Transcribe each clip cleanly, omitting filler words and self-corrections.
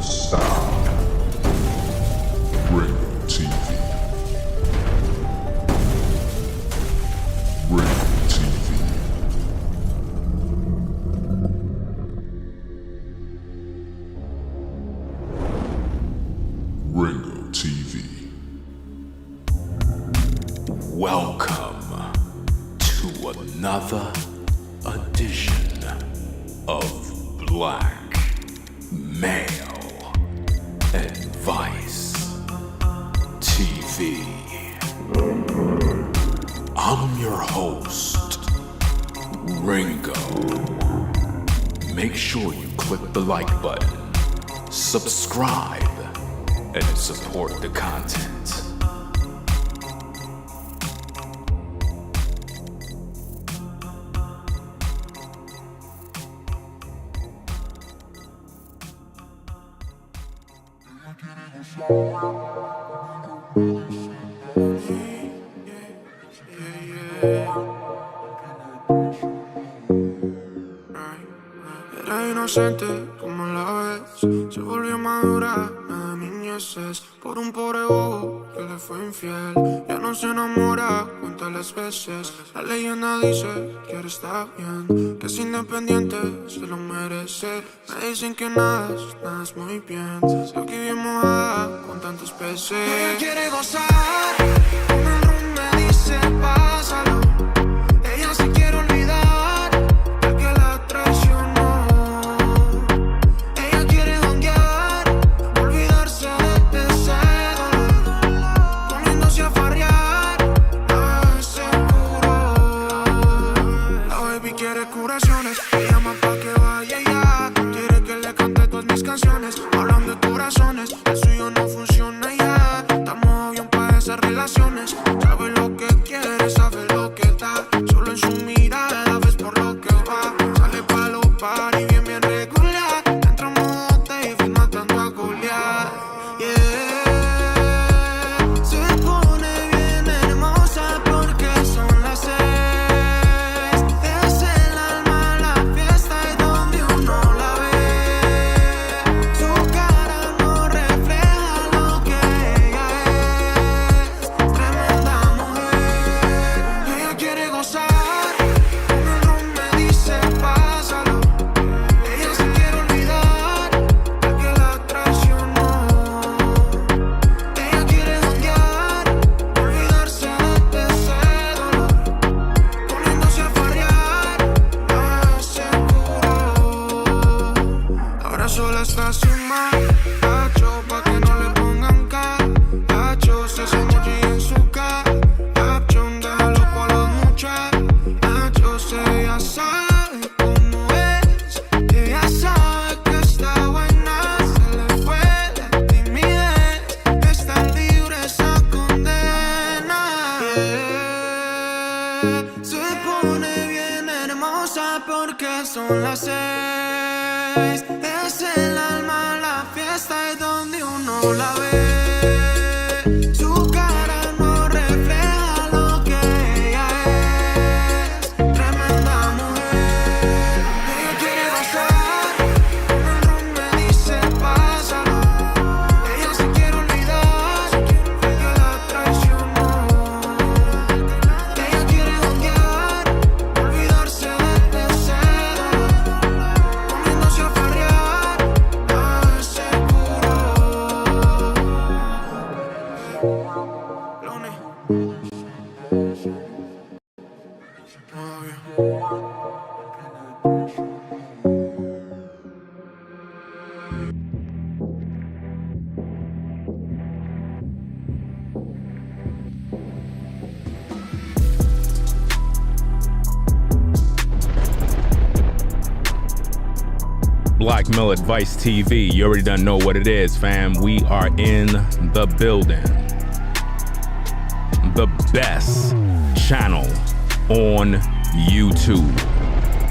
sound. Ringo TV. Ringo TV. Ringo TV. Welcome to another edition of Black Male Advice TV. I'm your host, Ringo. Make sure you click the like button, subscribe, and support the content. Era inocente como la ves, se volvió madura, la niñez es por un pobre bobo que le fue infiel. Ya no se enamora, cuenta las veces. La leyenda dice que ahora está bien, que es independiente, se lo merece. Me dicen que nada es muy bien. Aquí bien mojada con tantos peces. Ella quiere gozar, con el rum me dice pásalo. Ella se quiere olvidar del que la traicionó. Ella quiere janguear, olvidarse de ese dolor, poniéndose a farrear, seguro. La baby quiere curaciones, me llama pa' que vaya ya. Quiere que le cante todas mis canciones, hablando de corazones. El suyo no funciona ya, estamos bien pa' esas relaciones. Sabe lo que quiere, sabe lo que da. Solo en su mirada ves por lo que va. Sale pa' los party bien regular. Entra en modo David matando a Goliat. Yeah. Se pone bien hermosa porque son las 6. Es el alma la fiesta y donde uno la ve. Su cara no refleja lo que ella es. Tremenda mujer. Ella quiere gozar, con el rum me dice pásalo. Ella se quiere olvidar del que la traicionó. Ella quiere janguear, olvidarse de ese dolor, poniéndose a farrear, seguro. Ahora sola está sin macho, pa' que no le pongan cacho. Se hace mucho y en su caption deja loco a los muchachos. Ella sabe cómo es, ella sabe que está buena. Se le fue la timidez, está libre esa condena. Yeah. Se pone bien hermosa porque son las 6. Es el alma la fiesta y donde uno la ve. Su cara no refleja lo que ella es. Tremenda mujer. Ella quiere gozar, con el rum me dice pásalo. Ella se quiere olvidar del que la traicionó. Ella quiere janguear, olvidarse de ese dolor, poniéndose a farrear, seguro. Lone. Black Male Advice TV. You already done know what it is, fam. We are in the building. The best channel on YouTube.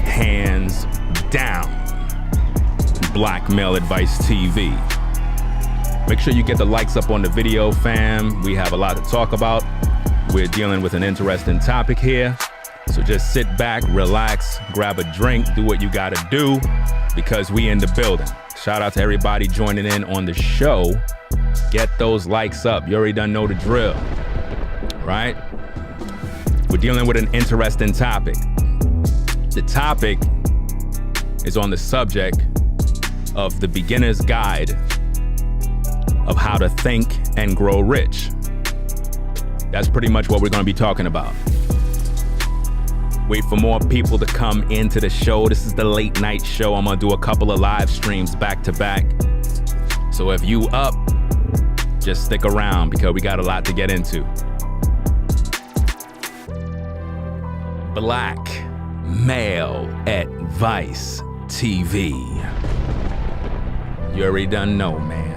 Hands down. Black Male Advice TV. Make sure you get the likes up on the video, fam. We have a lot to talk about. We're dealing with an interesting topic here. So just sit back, relax, grab a drink, do what you gotta do, because we in the building. Shout out to everybody joining in on the show. Get those likes up. You already done know the drill, right? We're dealing with an interesting topic. The topic is on the subject of the beginner's guide of how to think and grow rich. That's pretty much what we're going to be talking about. Wait for more people to come into the show. This is the late night show. I'm going to do a couple of live streams back to back. So if you up, just stick around because we got a lot to get into. Black Male Advice TV. You already done know, man.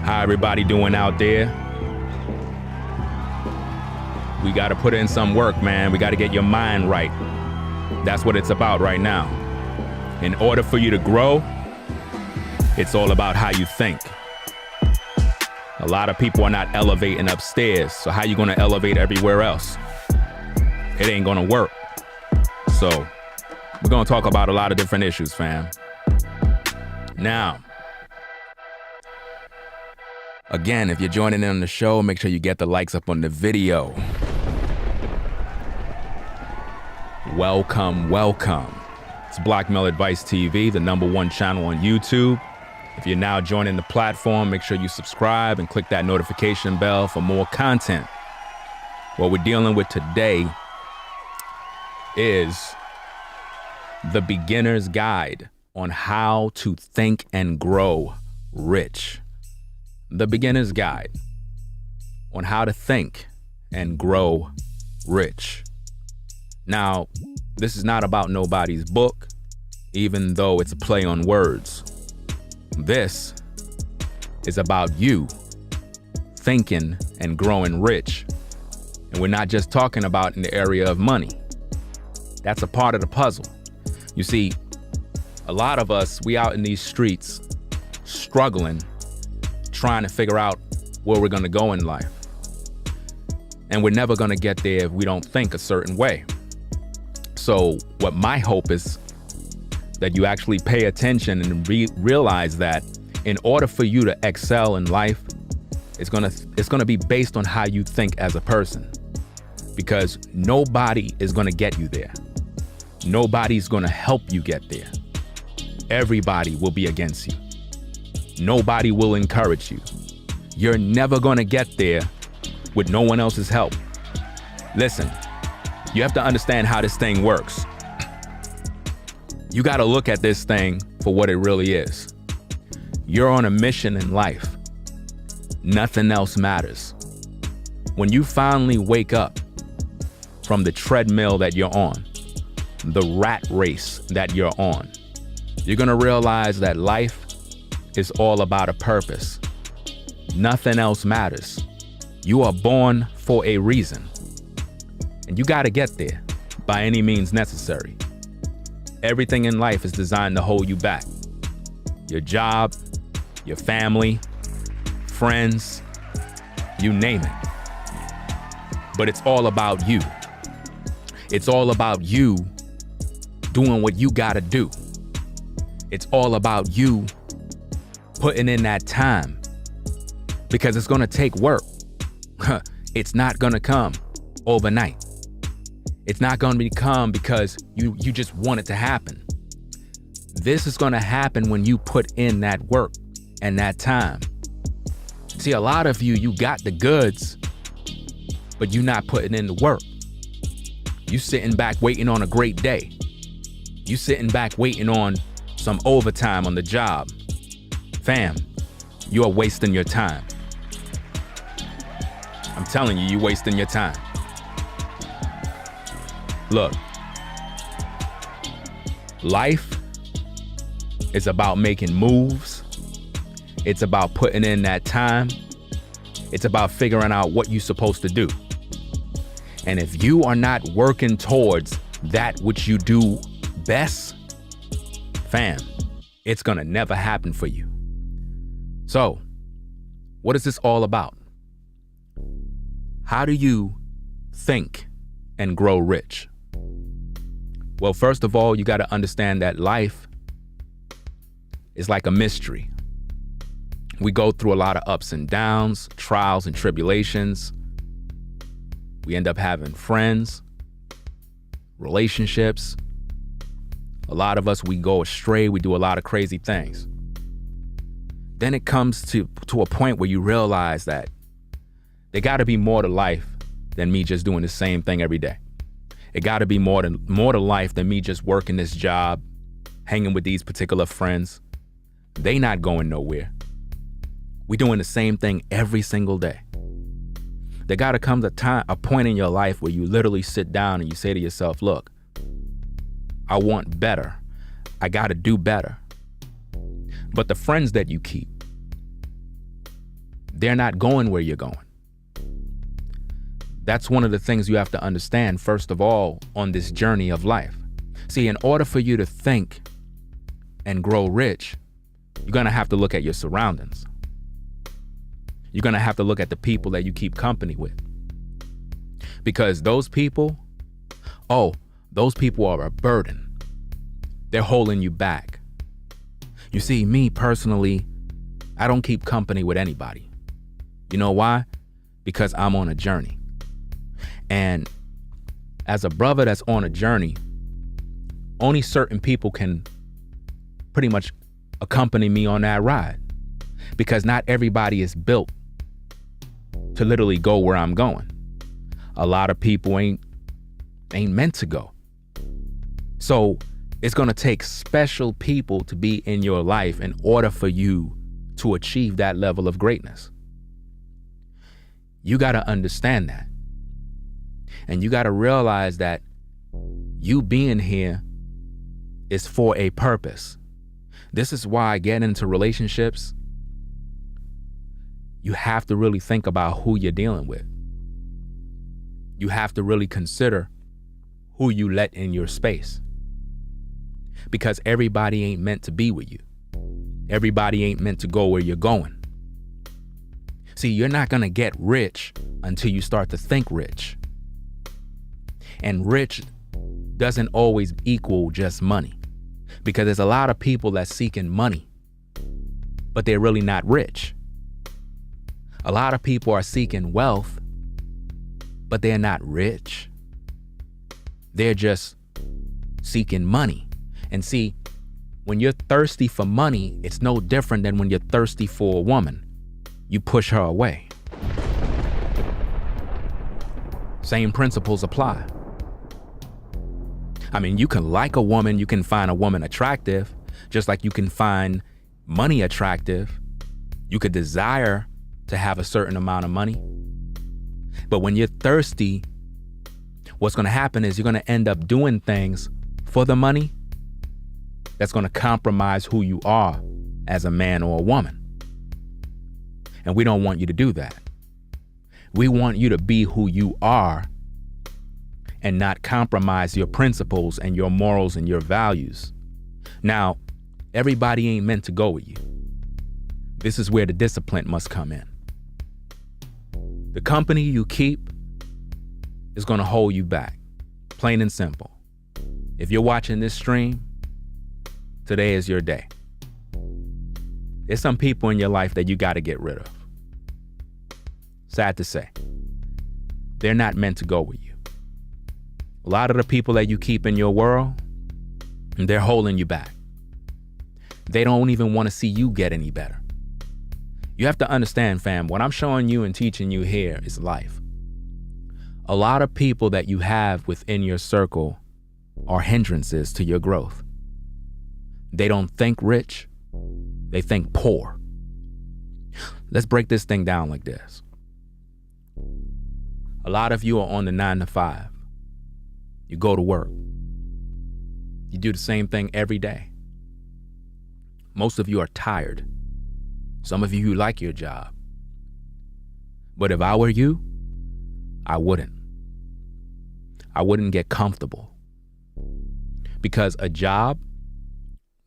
How everybody doing out there? We got to put in some work, man. We got to get your mind right. That's what it's about right now. In order for you to grow, it's all about how you think. A lot of people are not elevating upstairs, so how you going to elevate everywhere else? It ain't going to work. So we're going to talk about a lot of different issues, fam. Now, again, if you're joining in on the show, make sure you get the likes up on the video. Welcome, welcome. It's Black Male Advice TV, the #1 channel on YouTube. If you're now joining the platform, make sure you subscribe and click that notification bell for more content. What we're dealing with today is the beginner's guide on how to think and grow rich. The beginner's guide on how to think and grow rich. Now, this is not about nobody's book, even though it's a play on words. This is about you thinking and growing rich. And we're not just talking about in the area of money. That's a part of the puzzle. You see, a lot of us, we out in these streets struggling, trying to figure out where we're going to go in life. And we're never going to get there if we don't think a certain way. So what my hope is that you actually pay attention and realize that in order for you to excel in life, it's gonna be based on how you think as a person. Because nobody is gonna get you there. Nobody's gonna help you get there. Everybody will be against you. Nobody will encourage you. You're never gonna get there with no one else's help. Listen, you have to understand how this thing works. You got to look at this thing for what it really is. You're on a mission in life. Nothing else matters. When you finally wake up from the treadmill that you're on, the rat race that you're on, you're going to realize that life is all about a purpose. Nothing else matters. You are born for a reason. And you got to get there by any means necessary. Everything in life is designed to hold you back. Your job, your family, friends, you name it. But it's all about you. It's all about you doing what you gotta do. It's all about you putting in that time, because it's gonna take work. It's not gonna come overnight. It's not going to come because you just want it to happen. This is going to happen when you put in that work and that time. See, a lot of you got the goods, but you're not putting in the work. You sitting back waiting on a great day. You sitting back waiting on some overtime on the job. Fam, you are wasting your time. I'm telling you, you're wasting your time. Look, life is about making moves. It's about putting in that time. It's about figuring out what you're supposed to do. And if you are not working towards that which you do best, fam, it's gonna never happen for you. So, what is this all about? How do you think and grow rich? Well, first of all, you got to understand that life is like a mystery. We go through a lot of ups and downs, trials and tribulations. We end up having friends, relationships. A lot of us, we go astray. We do a lot of crazy things. Then it comes to a point where you realize that there got to be more to life than me just doing the same thing every day. It got to be more to life than me just working this job, hanging with these particular friends. They not going nowhere. We doing the same thing every single day. There got to come a point in your life where you literally sit down and you say to yourself, look, I want better. I got to do better. But the friends that you keep, they're not going where you're going. That's one of the things you have to understand, first of all, on this journey of life. See, in order for you to think and grow rich, you're going to have to look at your surroundings. You're going to have to look at the people that you keep company with. Because those people are a burden. They're holding you back. You see, me personally, I don't keep company with anybody. You know why? Because I'm on a journey. And as a brother that's on a journey, only certain people can pretty much accompany me on that ride, because not everybody is built to literally go where I'm going. A lot of people ain't meant to go. So it's going to take special people to be in your life in order for you to achieve that level of greatness. You got to understand that. And you got to realize that you being here is for a purpose. This is why getting into relationships, you have to really think about who you're dealing with. You have to really consider who you let in your space. Because everybody ain't meant to be with you. Everybody ain't meant to go where you're going. See, you're not going to get rich until you start to think rich. And rich doesn't always equal just money, because there's a lot of people that's seeking money, but they're really not rich. A lot of people are seeking wealth, but they're not rich. They're just seeking money. And see, when you're thirsty for money, it's no different than when you're thirsty for a woman. You push her away. Same principles apply. I mean, you can like a woman, you can find a woman attractive, just like you can find money attractive. You could desire to have a certain amount of money. But when you're thirsty, what's going to happen is you're going to end up doing things for the money that's going to compromise who you are as a man or a woman. And we don't want you to do that. We want you to be who you are and not compromise your principles and your morals and your values. Now, everybody ain't meant to go with you. This is where the discipline must come in. The company you keep is going to hold you back, plain and simple. If you're watching this stream, today is your day. There's some people in your life that you got to get rid of. Sad to say, they're not meant to go with you. A lot of the people that you keep in your world, they're holding you back. They don't even want to see you get any better. You have to understand, fam, what I'm showing you and teaching you here is life. A lot of people that you have within your circle are hindrances to your growth. They don't think rich, they think poor. Let's break this thing down like this. A lot of you are on the 9 to 5. You go to work. You do the same thing every day. Most of you are tired. Some of you like your job. But if I were you, I wouldn't. I wouldn't get comfortable. Because a job,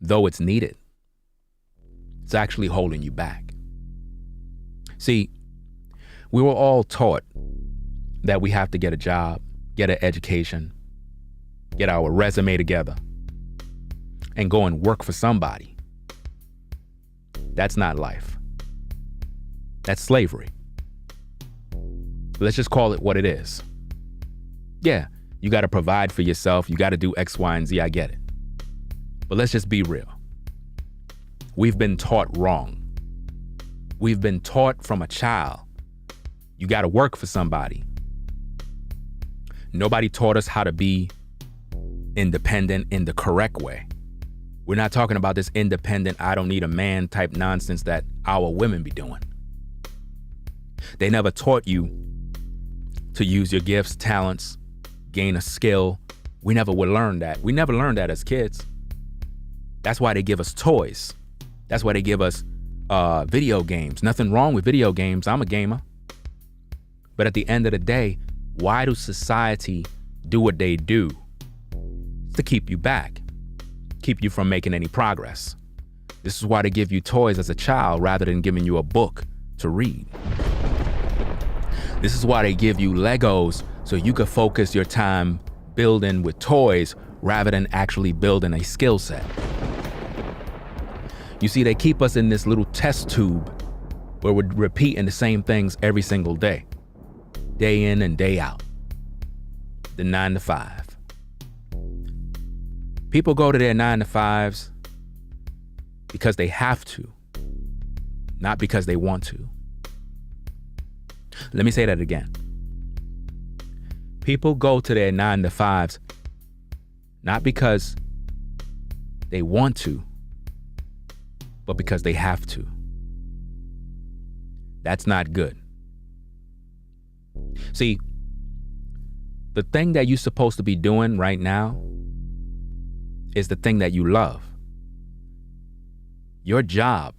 though it's needed, it's actually holding you back. See, we were all taught that we have to get a job, get an education, get our resume together, and go and work for somebody. That's not life. That's slavery. Let's just call it what it is. Yeah, you got to provide for yourself. You got to do X, Y, and Z. I get it. But let's just be real. We've been taught wrong. We've been taught from a child, you got to work for somebody. Nobody taught us how to be independent in the correct way. We're not talking about this independent, I don't need a man type nonsense that our women be doing. They never taught you to use your gifts, talents, gain a skill. We never would learn that. We never learned that as kids. That's why they give us toys. That's why they give us video games. Nothing wrong with video games. I'm a gamer. But at the end of the day, why do society do what they do? It's to keep you back, keep you from making any progress. This is why they give you toys as a child rather than giving you a book to read. This is why they give you Legos so you could focus your time building with toys rather than actually building a skill set. You see, they keep us in this little test tube where we're repeating the same things every single day in and day out. The 9 to 5. People go to their 9 to 5s because they have to, not because they want to. Let me say that again. People go to their 9 to 5s not because they want to, but because they have to. That's not good. See, the thing that you're supposed to be doing right now is the thing that you love. Your job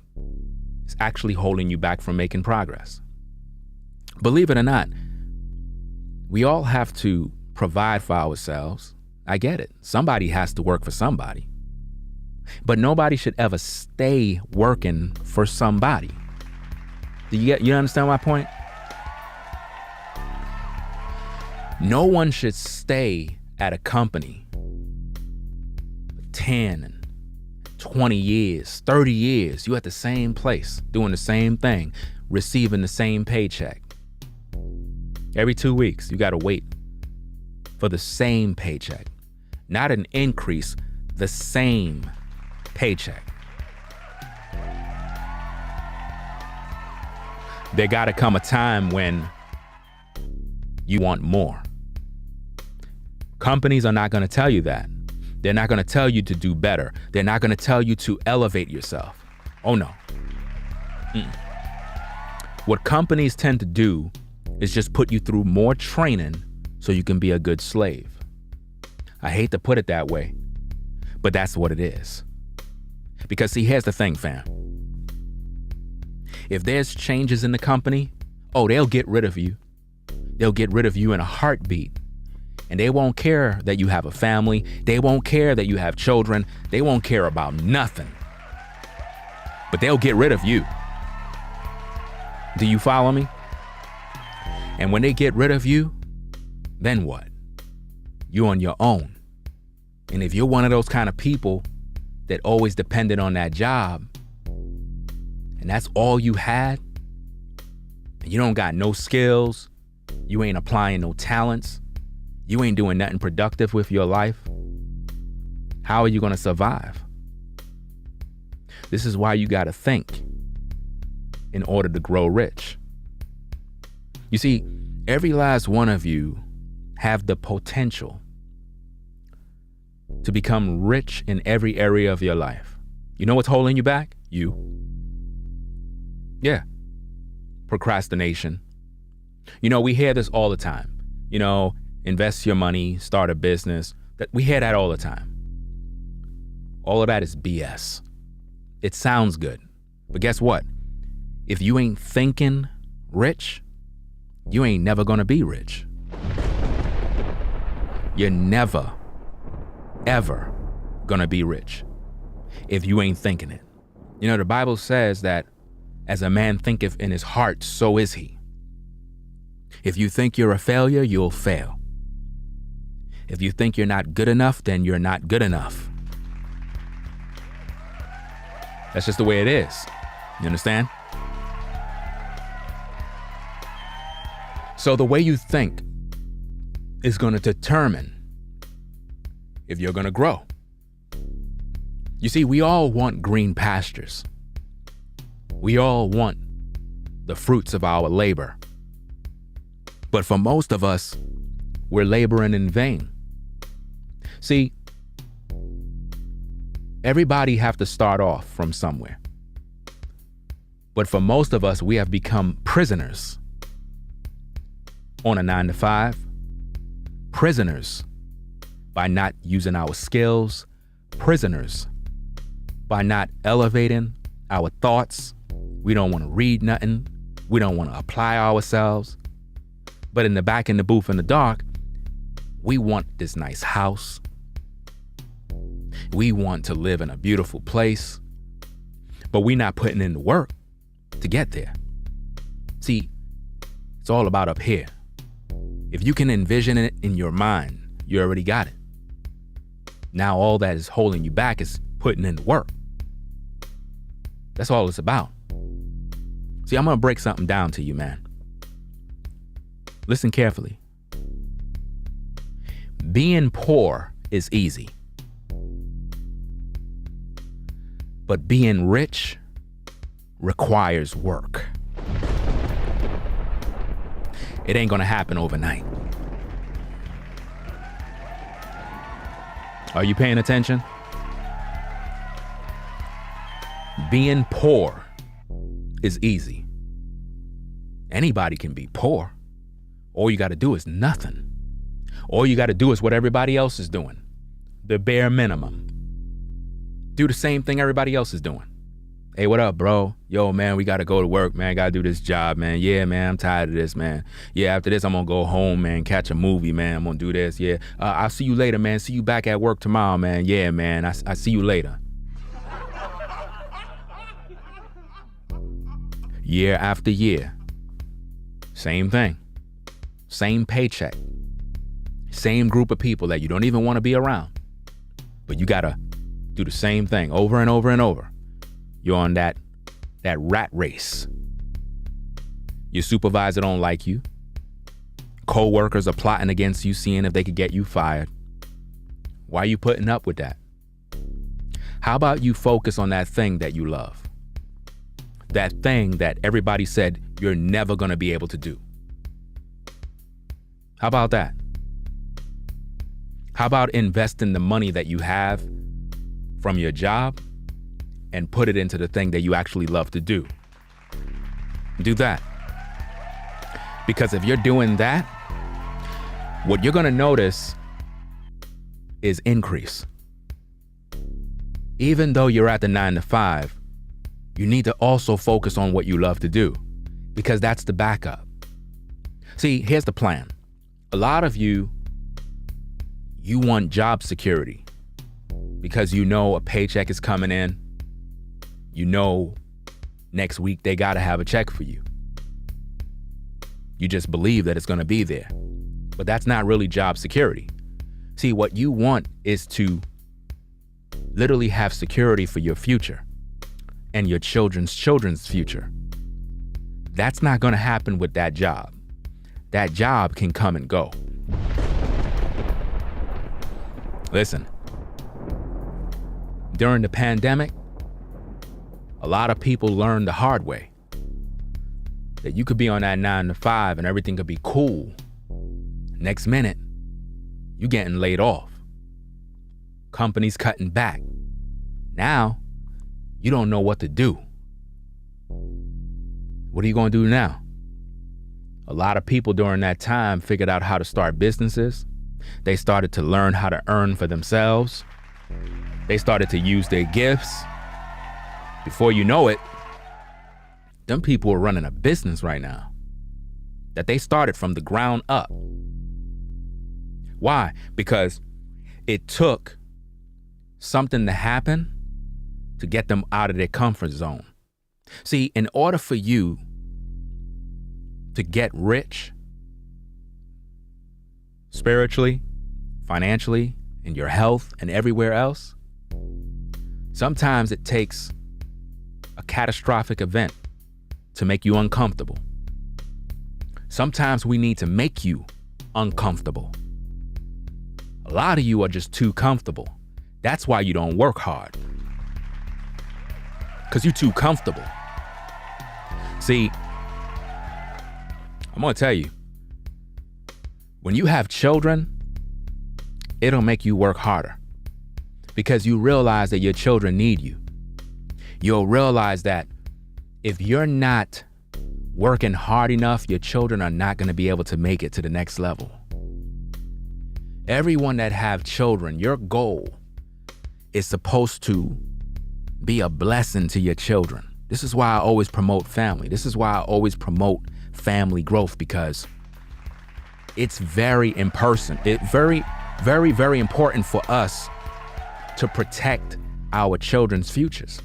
is actually holding you back from making progress. Believe it or not, we all have to provide for ourselves. I get it. Somebody has to work for somebody. But nobody should ever stay working for somebody. You understand my point? No one should stay at a company for 10 and 20 years, 30 years. You at the same place, doing the same thing, receiving the same paycheck. Every 2 weeks, you got to wait for the same paycheck. Not an increase, the same paycheck. There got to come a time when you want more. Companies are not going to tell you that. They're not going to tell you to do better. They're not going to tell you to elevate yourself. Oh no. What companies tend to do is just put you through more training so you can be a good slave. I hate to put it that way, but that's what it is. Because see, here's the thing, fam. If there's changes in the company, they'll get rid of you. They'll get rid of you in a heartbeat. And they won't care that you have a family. They won't care that you have children. They won't care about nothing. But they'll get rid of you. Do you follow me? And when they get rid of you, then what? You're on your own. And if you're one of those kind of people that always depended on that job, and that's all you had, and you don't got no skills, you ain't applying no talents, you ain't doing nothing productive with your life, how are you going to survive? This is why you got to think in order to grow rich. You see, every last one of you have the potential to become rich in every area of your life. You know what's holding you back? You. Yeah. Procrastination. We hear this all the time. Invest your money, start a business. We hear that all the time. All of that is BS. It sounds good. But guess what? If you ain't thinking rich, you ain't never gonna be rich. You're never, ever gonna be rich if you ain't thinking it. The Bible says that as a man thinketh in his heart, so is he. If you think you're a failure, you'll fail. If you think you're not good enough, then you're not good enough. That's just the way it is. You understand? So the way you think is going to determine if you're going to grow. You see, we all want green pastures. We all want the fruits of our labor. But for most of us, we're laboring in vain. See, everybody have to start off from somewhere. But for most of us, we have become prisoners on a 9-to-5, prisoners by not using our skills, prisoners by not elevating our thoughts. We don't want to read nothing. We don't want to apply ourselves. But in the back, in the booth, in the dark, we want this nice house. We want to live in a beautiful place, but we're not putting in the work to get there. See, it's all about up here. If you can envision it in your mind, you already got it. Now all that is holding you back is putting in the work. That's all it's about. See, I'm gonna break something down to you, man. Listen carefully. Being poor is easy. But being rich requires work. It ain't gonna happen overnight. Are you paying attention? Being poor is easy. Anybody can be poor. All you gotta do is nothing. All you gotta do is what everybody else is doing. The bare minimum. Do the same thing everybody else is doing. Hey, what up, bro? Yo, man, we gotta go to work, man. Gotta do this job, man. Yeah, man, I'm tired of this, man. Yeah, after this, I'm gonna go home, man, catch a movie, man. I'm gonna do this, yeah. I'll see you later, man. See you back at work tomorrow, man. Yeah, man, I see you later. Year after year. Same thing. Same paycheck. Same group of people that you don't even want to be around. But you gotta do the same thing over and over and over. You're on that rat race. Your supervisor don't like you. Co-workers are plotting against you, seeing if they could get you fired. Why are you putting up with that? How about you focus on that thing that you love? That thing that everybody said you're never gonna be able to do. How about that? How about investing the money that you have from your job and put it into the thing that you actually love to do? Do that. Because if you're doing that, what you're gonna notice is increase. Even though you're at the 9-to-5, you need to also focus on what you love to do, because that's the backup. See, here's the plan. A lot of you want job security because you know a paycheck is coming in. You know next week they gotta have a check for you. You just believe that it's gonna be there. But that's not really job security. See, what you want is to literally have security for your future and your children's future. That's not gonna happen with that job. That job can come and go. Listen, during the pandemic, a lot of people learned the hard way that you could be on that 9-to-5 and everything could be cool. Next minute, you getting laid off. Companies cutting back. Now, you don't know what to do. What are you gonna do now? A lot of people during that time figured out how to start businesses. They started to learn how to earn for themselves. They started to use their gifts. Before you know it, them people are running a business right now that they started from the ground up. Why? Because it took something to happen to get them out of their comfort zone. See, in order for you to get rich, spiritually, financially, in your health, and everywhere else, sometimes it takes a catastrophic event to make you uncomfortable. Sometimes we need to make you uncomfortable. A lot of you are just too comfortable. That's why you don't work hard. Because you're too comfortable. See, I'm going to tell you, when you have children, it'll make you work harder because you realize that your children need you. You'll realize that if you're not working hard enough, your children are not going to be able to make it to the next level. Everyone that have children, your goal is supposed to be a blessing to your children. This is why I always promote family. This is why I always promote family growth, because it's very very important for us to protect our children's futures.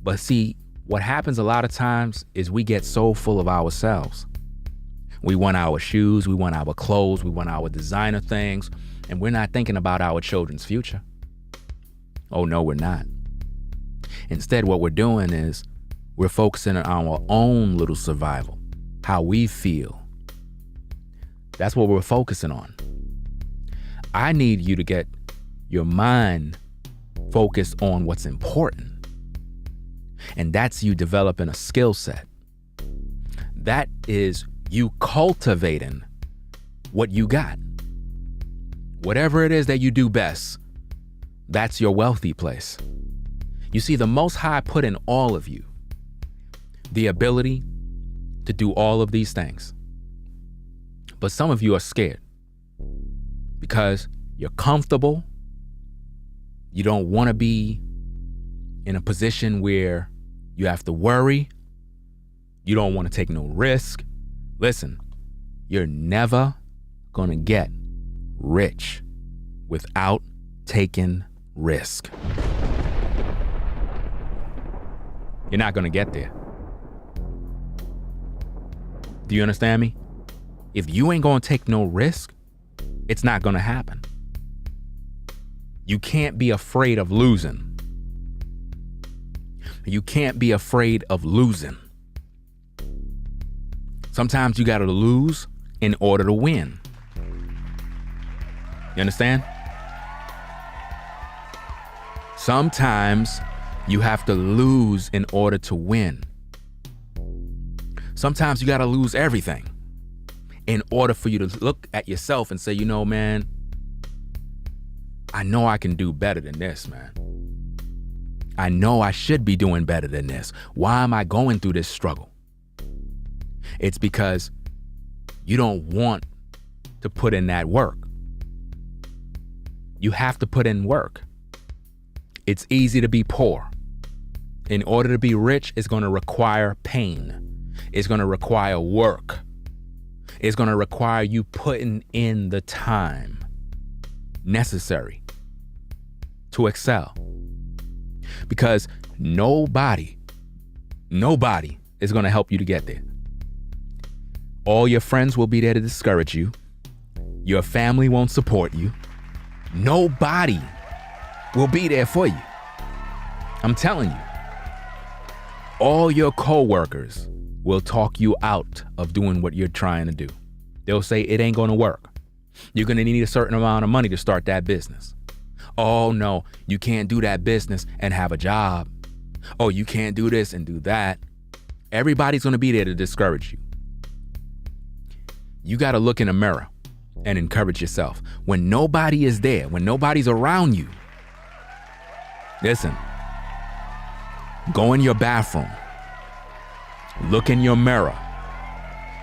But see, what happens a lot of times is we get so full of ourselves. We want our shoes, we want our clothes, we want our designer things, and we're not thinking about our children's future. Oh no, we're not. Instead, what we're doing is we're focusing on our own little survival, how we feel. That's what we're focusing on. I need you to get your mind focused on what's important. And that's you developing a skill set. That is you cultivating what you got. Whatever it is that you do best, that's your wealthy place. You see, the Most High put in all of you the ability to do all of these things. But some of you are scared because you're comfortable. You don't want to be in a position where you have to worry. You don't want to take no risk. Listen, you're never going to get rich without taking risk. You're not going to get there. Do you understand me? If you ain't going to take no risk, it's not going to happen. You can't be afraid of losing. You can't be afraid of losing. Sometimes you got to lose in order to win. You understand? Sometimes you have to lose in order to win. Sometimes you got to lose everything in order for you to look at yourself and say, you know, man, I know I can do better than this, man. I know I should be doing better than this. Why am I going through this struggle? It's because you don't want to put in that work. You have to put in work. It's easy to be poor. In order to be rich, it's going to require pain. It's going to require work. It's going to require you putting in the time necessary to excel. Because nobody is going to help you to get there. All your friends will be there to discourage you. Your family won't support you. Nobody will be there for you. I'm telling you. All your coworkers will talk you out of doing what you're trying to do. They'll say it ain't going to work. You're going to need a certain amount of money to start that business. Oh no, you can't do that business and have a job. Oh, you can't do this and do that. Everybody's going to be there to discourage you. You got to look in a mirror and encourage yourself. When nobody is there, when nobody's around you, listen, go in your bathroom, look in your mirror,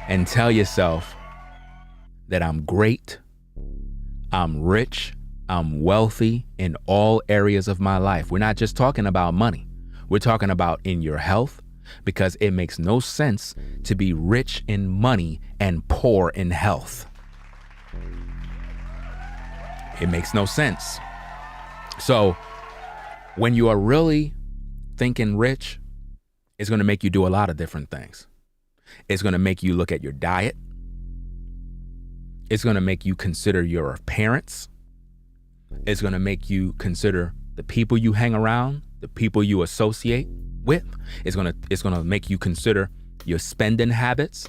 and tell yourself that I'm great, I'm rich, I'm wealthy in all areas of my life. We're not just talking about money. We're talking about in your health, because it makes no sense to be rich in money and poor in health. It makes no sense. So when you are really thinking rich, it's going to make you do a lot of different things. It's going to make you look at your diet. It's going to make you consider your parents. It's going to make you consider the people you hang around, the people you associate with. It's going to make you consider your spending habits.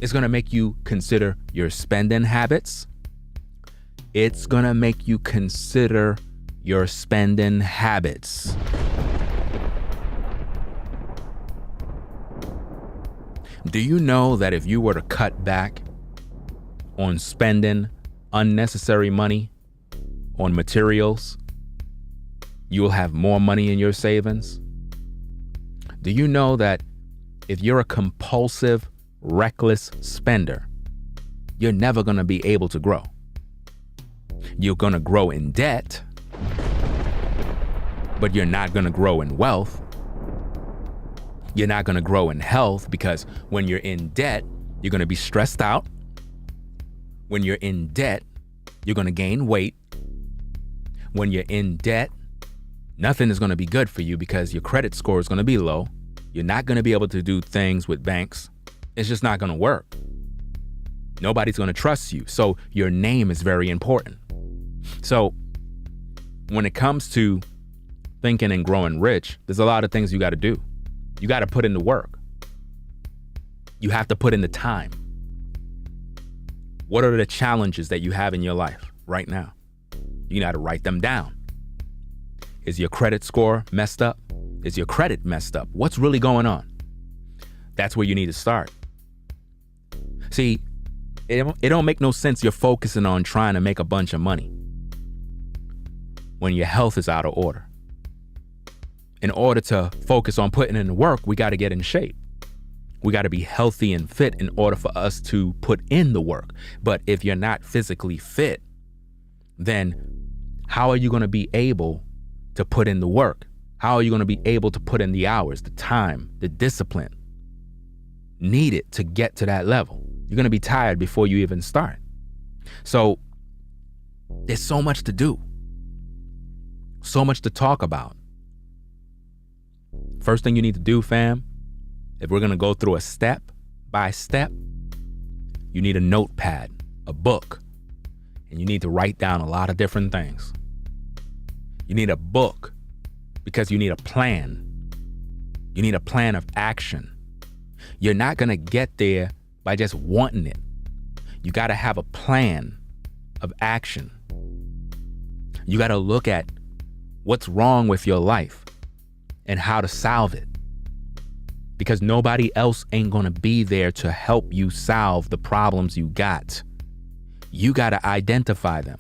It's going to make you consider your spending habits. It's going to make you consider your spending habits. Do you know that if you were to cut back on spending unnecessary money on materials, you will have more money in your savings? Do you know that if you're a compulsive, reckless spender, you're never going to be able to grow? You're going to grow in debt, but you're not going to grow in wealth. You're not going to grow in health, because when you're in debt, you're going to be stressed out. When you're in debt, you're going to gain weight. When you're in debt, nothing is going to be good for you because your credit score is going to be low. You're not going to be able to do things with banks. It's just not going to work. Nobody's going to trust you. So your name is very important. So when it comes to thinking and growing rich, there's a lot of things you got to do. You got to put in the work. You have to put in the time. What are the challenges that you have in your life right now? You got to write them down. Is your credit score messed up? Is your credit messed up? What's really going on? That's where you need to start. See, it don't make no sense you're focusing on trying to make a bunch of money when your health is out of order. In order to focus on putting in the work, we got to get in shape. We got to be healthy and fit in order for us to put in the work. But if you're not physically fit, then how are you going to be able to put in the work? How are you going to be able to put in the hours, the time, the discipline needed to get to that level? You're going to be tired before you even start. So there's so much to do, so much to talk about. First thing you need to do, fam, if we're going to go through a step by step, you need a notepad, a book, and you need to write down a lot of different things. You need a book because you need a plan. You need a plan of action. You're not going to get there by just wanting it. You got to have a plan of action. You got to look at what's wrong with your life and how to solve it. Because nobody else ain't going to be there to help you solve the problems you got. You got to identify them.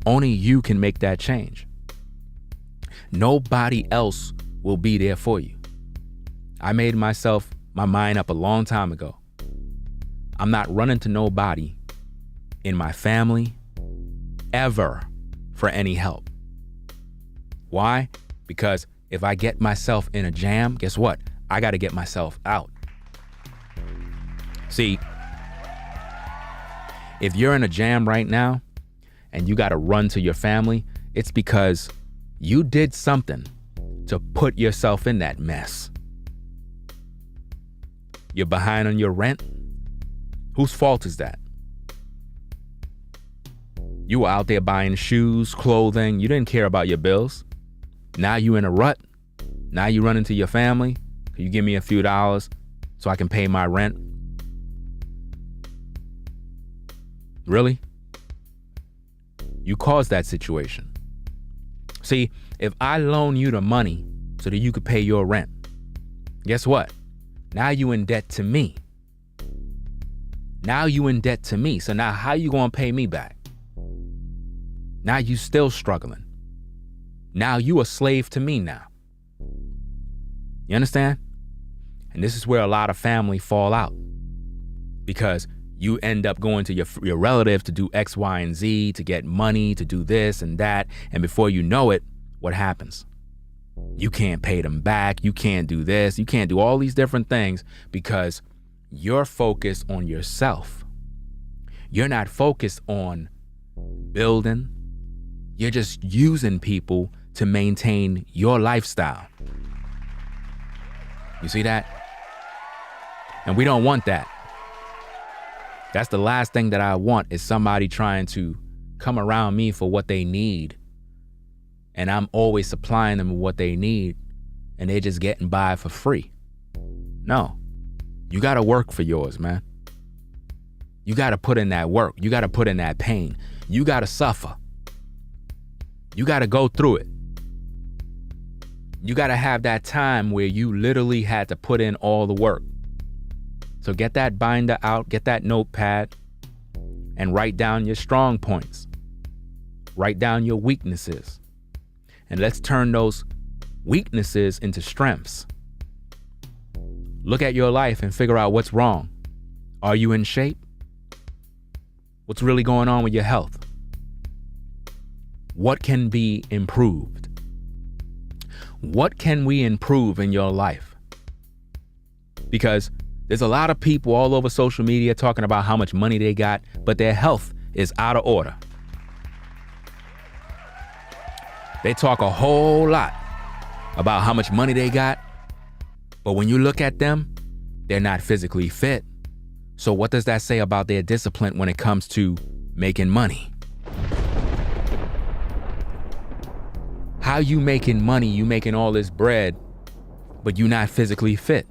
Only you can make that change. Nobody else will be there for you. I made my mind up a long time ago. I'm not running to nobody in my family ever for any help. Why? Because if I get myself in a jam, guess what? I got to get myself out. See, if you're in a jam right now and you got to run to your family, it's because you did something to put yourself in that mess. You're behind on your rent. Whose fault is that? You were out there buying shoes, clothing. You didn't care about your bills. Now you in a rut. Now you run into your family. Can you give me a few dollars so I can pay my rent? Really? You caused that situation. See, if I loan you the money so that you could pay your rent, guess what? Now you in debt to me. Now you in debt to me. So now how you gonna pay me back? Now you still struggling. Now you a slave to me now. You understand? And this is where a lot of family fall out, because you end up going to your relative to do X, Y, and Z, to get money, to do this and that. And before you know it, what happens? You can't pay them back. You can't do this. You can't do all these different things because you're focused on yourself. You're not focused on building. You're just using people to maintain your lifestyle. You see that? And we don't want that. That's the last thing that I want, is somebody trying to come around me for what they need, and I'm always supplying them with what they need, and they're just getting by for free. No. You got to work for yours, man. You got to put in that work. You got to put in that pain. You got to suffer. You got to go through it. You got to have that time where you literally had to put in all the work. So get that binder out, get that notepad, and write down your strong points. Write down your weaknesses. And let's turn those weaknesses into strengths. Look at your life and figure out what's wrong. Are you in shape? What's really going on with your health? What can be improved? What can we improve in your life? Because there's a lot of people all over social media talking about how much money they got, but their health is out of order. They talk a whole lot about how much money they got, but when you look at them, they're not physically fit. So what does that say about their discipline when it comes to making money? How you making money, you making all this bread, but you not physically fit?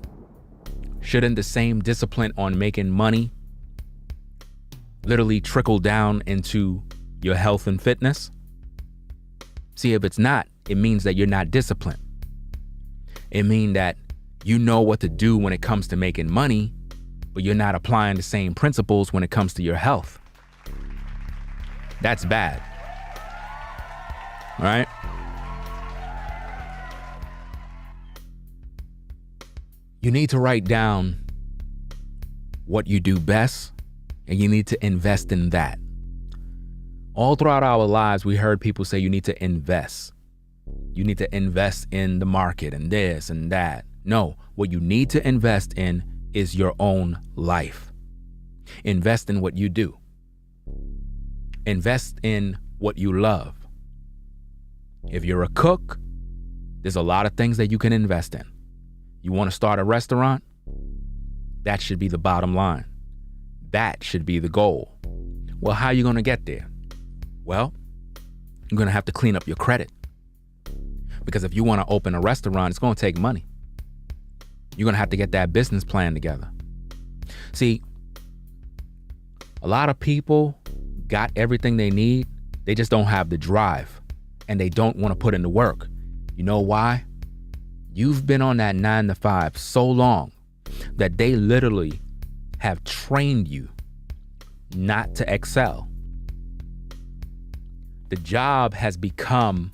Shouldn't the same discipline on making money literally trickle down into your health and fitness? See, if it's not, it means that you're not disciplined. It means that you know what to do when it comes to making money, but you're not applying the same principles when it comes to your health. That's bad. All right? You need to write down what you do best, and you need to invest in that. All throughout our lives, we heard people say you need to invest. You need to invest in the market and this and that. No, what you need to invest in is your own life. Invest in what you do. Invest in what you love. If you're a cook, there's a lot of things that you can invest in. You want to start a restaurant? That should be the bottom line. That should be the goal. Well, how are you going to get there? Well, you're going to have to clean up your credit. Because if you want to open a restaurant, it's going to take money. You're going to have to get that business plan together. See, a lot of people got everything they need. They just don't have the drive, and they don't want to put in the work. You know why? You've been on that 9 to 5 so long that they literally have trained you not to excel. The job has become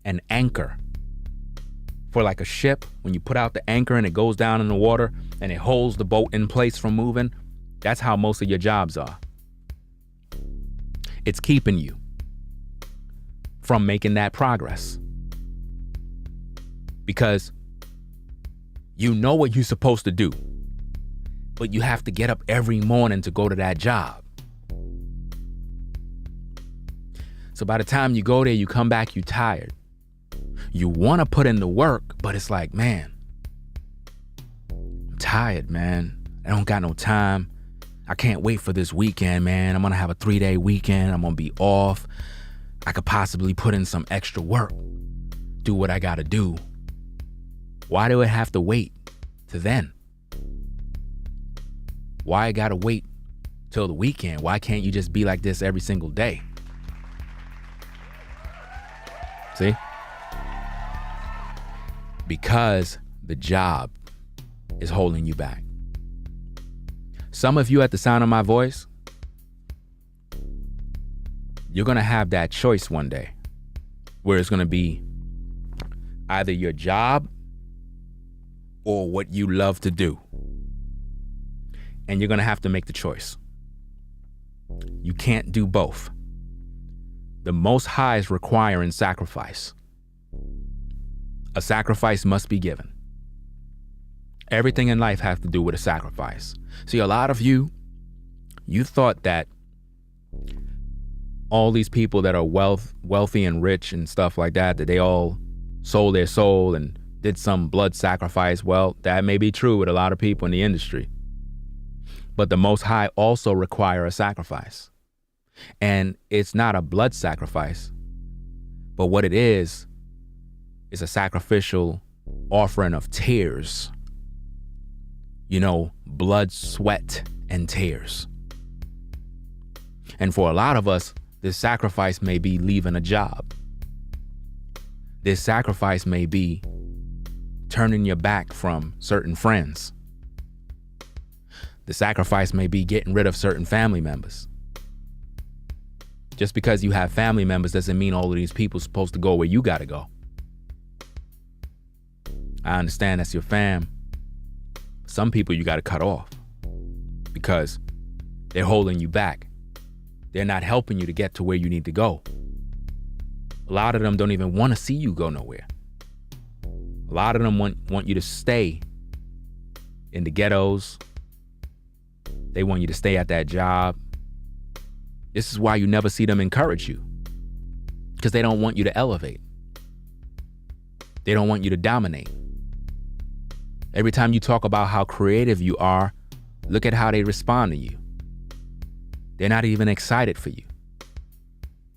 an anchor. For like a ship, when you put out the anchor and it goes down in the water and it holds the boat in place from moving, that's how most of your jobs are. It's keeping you from making that progress. Because you know what you're supposed to do, but you have to get up every morning to go to that job. So by the time you go there, you come back, you're tired. You want to put in the work, but it's like, man, I'm tired, man. I don't got no time. I can't wait for this weekend, man. I'm going to have a 3-day weekend. I'm going to be off. I could possibly put in some extra work, do what I got to do. Why do it have to wait to then? Why I got to wait till the weekend? Why can't you just be like this every single day? See? Because the job is holding you back. Some of you at the sound of my voice, you're going to have that choice one day where it's going to be either your job or what you love to do. And you're going to have to make the choice. You can't do both. The Most High is requiring sacrifice. A sacrifice must be given. Everything in life has to do with a sacrifice. See, a lot of you thought that all these people that are wealthy and rich and stuff like that they all sold their soul and did some blood sacrifice. Well, that may be true with a lot of people in the industry. But the Most High also require a sacrifice. And it's not a blood sacrifice, but what it is a sacrificial offering of tears. You know, blood, sweat, and tears. And for a lot of us, this sacrifice may be leaving a job. This sacrifice may be turning your back from certain friends. The sacrifice may be getting rid of certain family members. Just because you have family members doesn't mean all of these people are supposed to go where you gotta go. I understand that's your fam. Some people you gotta cut off because they're holding you back. They're not helping you to get to where you need to go. A lot of them don't even want to see you go nowhere. A lot of them want you to stay in the ghettos. They want you to stay at that job. This is why you never see them encourage you, because they don't want you to elevate. They don't want you to dominate. Every time you talk about how creative you are, look at how they respond to you. They're not even excited for you.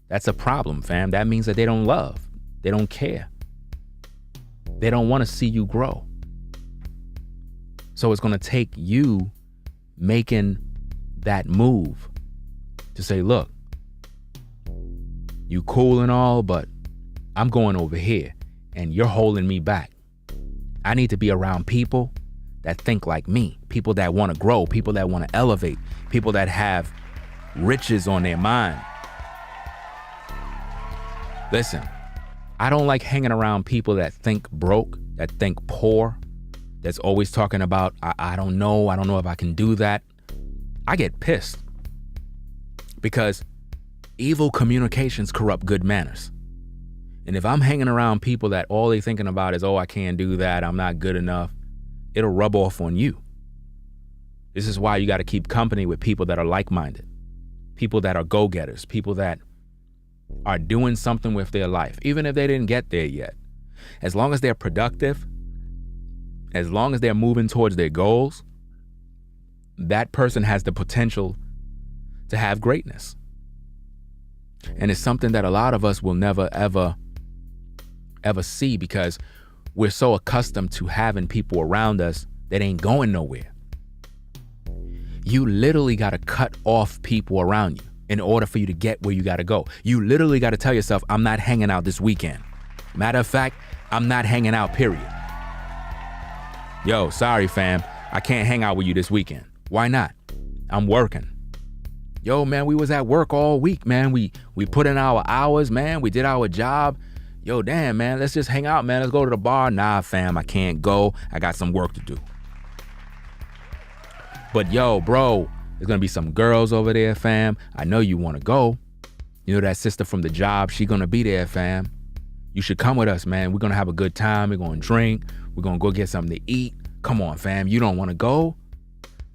That's a problem, fam. That means that they don't love. They don't care. They don't want to see you grow. So it's going to take you making that move to say, look, you cool and all, but I'm going over here and you're holding me back. I need to be around people that think like me, people that want to grow, people that want to elevate, people that have riches on their mind. Listen, I don't like hanging around people that think broke, that think poor, that's always talking about, I don't know if I can do that. I get pissed because evil communications corrupt good manners. And if I'm hanging around people that all they thinking about is, oh, I can't do that, I'm not good enough, it'll rub off on you. This is why you got to keep company with people that are like-minded, people that are go-getters, people that are doing something with their life, even if they didn't get there yet. As long as they're productive, as long as they're moving towards their goals, that person has the potential to have greatness. And it's something that a lot of us will never, ever see because we're so accustomed to having people around us that ain't going nowhere. You literally got to cut off people around you in order for you to get where you got to go. You literally got to tell yourself, I'm not hanging out this weekend. Matter of fact, I'm not hanging out, period. Yo, sorry, fam. I can't hang out with you this weekend. Why not? I'm working. Yo, man, we was at work all week, man. We put in our hours, man. We did our job. Yo, damn, man, let's just hang out, man. Let's go to the bar. Nah, fam, I can't go. I got some work to do. But yo, bro, there's gonna be some girls over there, fam. I know you wanna go. You know that sister from the job, she gonna be there, fam. You should come with us, man. We're gonna have a good time. We're gonna drink. We're gonna go get something to eat. Come on, fam. You don't wanna go?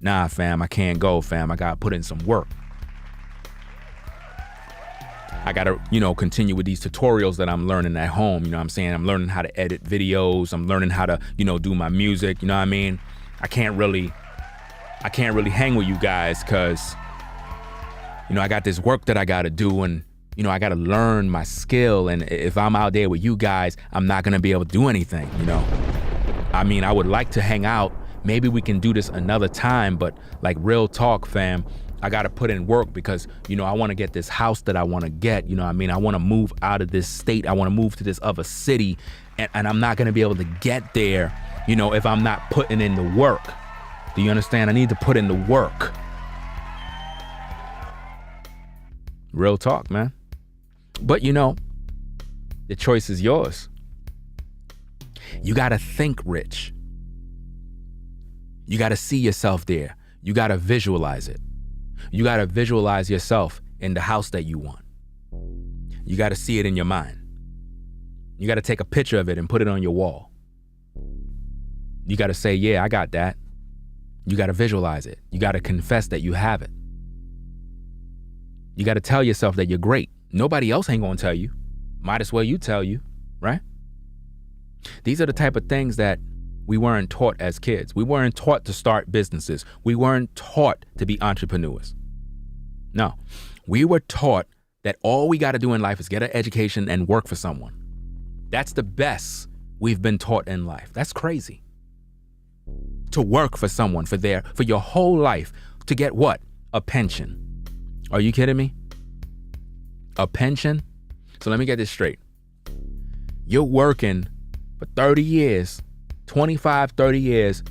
Nah, fam, I can't go, fam. I gotta put in some work. I gotta, continue with these tutorials that I'm learning at home. You know what I'm saying? I'm learning how to edit videos. I'm learning how to, do my music. You know what I mean? I can't really hang with you guys because, I got this work that I gotta do and, I gotta learn my skill. And if I'm out there with you guys, I'm not gonna be able to do anything, I mean, I would like to hang out. Maybe we can do this another time, but like real talk, fam, I got to put in work because, I want to get this house that I want to get. I want to move out of this state. I want to move to this other city. And I'm not going to be able to get there, if I'm not putting in the work. Do you understand? I need to put in the work. Real talk, man. But, the choice is yours. You got to think rich. You got to see yourself there. You got to visualize it. You got to visualize yourself in the house that you want. You got to see it in your mind. You got to take a picture of it and put it on your wall. You got to say, yeah, I got that. You got to visualize it. You got to confess that you have it. You got to tell yourself that you're great. Nobody else ain't going to tell you. Might as well you tell you, right? These are the type of things that we weren't taught as kids. We weren't taught to start businesses. We weren't taught to be entrepreneurs. No, we were taught that all we got to do in life is get an education and work for someone. That's the best we've been taught in life. That's crazy. To work for someone for your whole life to get what? A pension. Are you kidding me? A pension? So let me get this straight. You're working for 30 years, 25, 30 years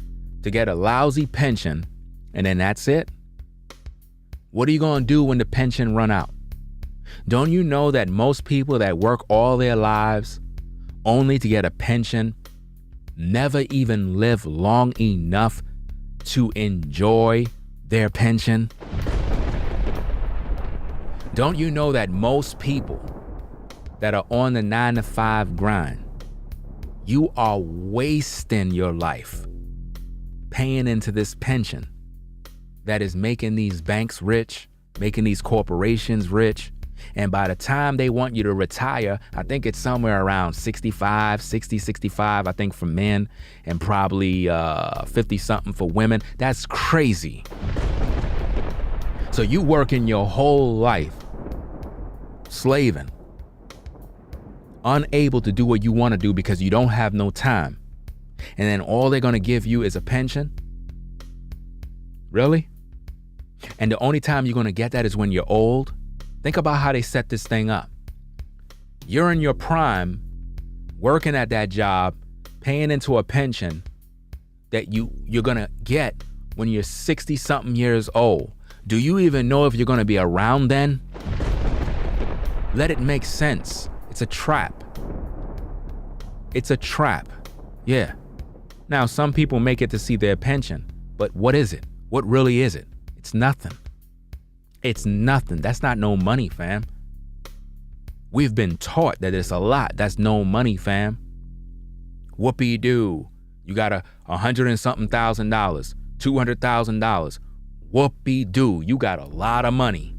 to get a lousy pension, and then that's it? What are you going to do when the pension run out? Don't you know that most people that work all their lives only to get a pension never even live long enough to enjoy their pension? Don't you know that most people that are on the 9-to-5 grind, you are wasting your life paying into this pension that is making these banks rich, making these corporations rich. And by the time they want you to retire, I think it's somewhere around 65, I think for men, and probably 50 something for women. That's crazy. So you working your whole life, slaving, unable to do what you want to do because you don't have no time. And then all they're going to give you is a pension? Really? And the only time you're going to get that is when you're old? Think about how they set this thing up. You're in your prime, working at that job, paying into a pension that you're going to get when you're 60-something years old. Do you even know if you're going to be around then? Let it make sense. It's a trap. It's a trap. Yeah. Now, some people make it to see their pension, but what is it? What really is it? It's nothing. It's nothing. That's not no money, fam. We've been taught that it's a lot. That's no money, fam. Whoopee-doo. You got $100 and something thousand, $200,000. Whoopee-doo. You got a lot of money.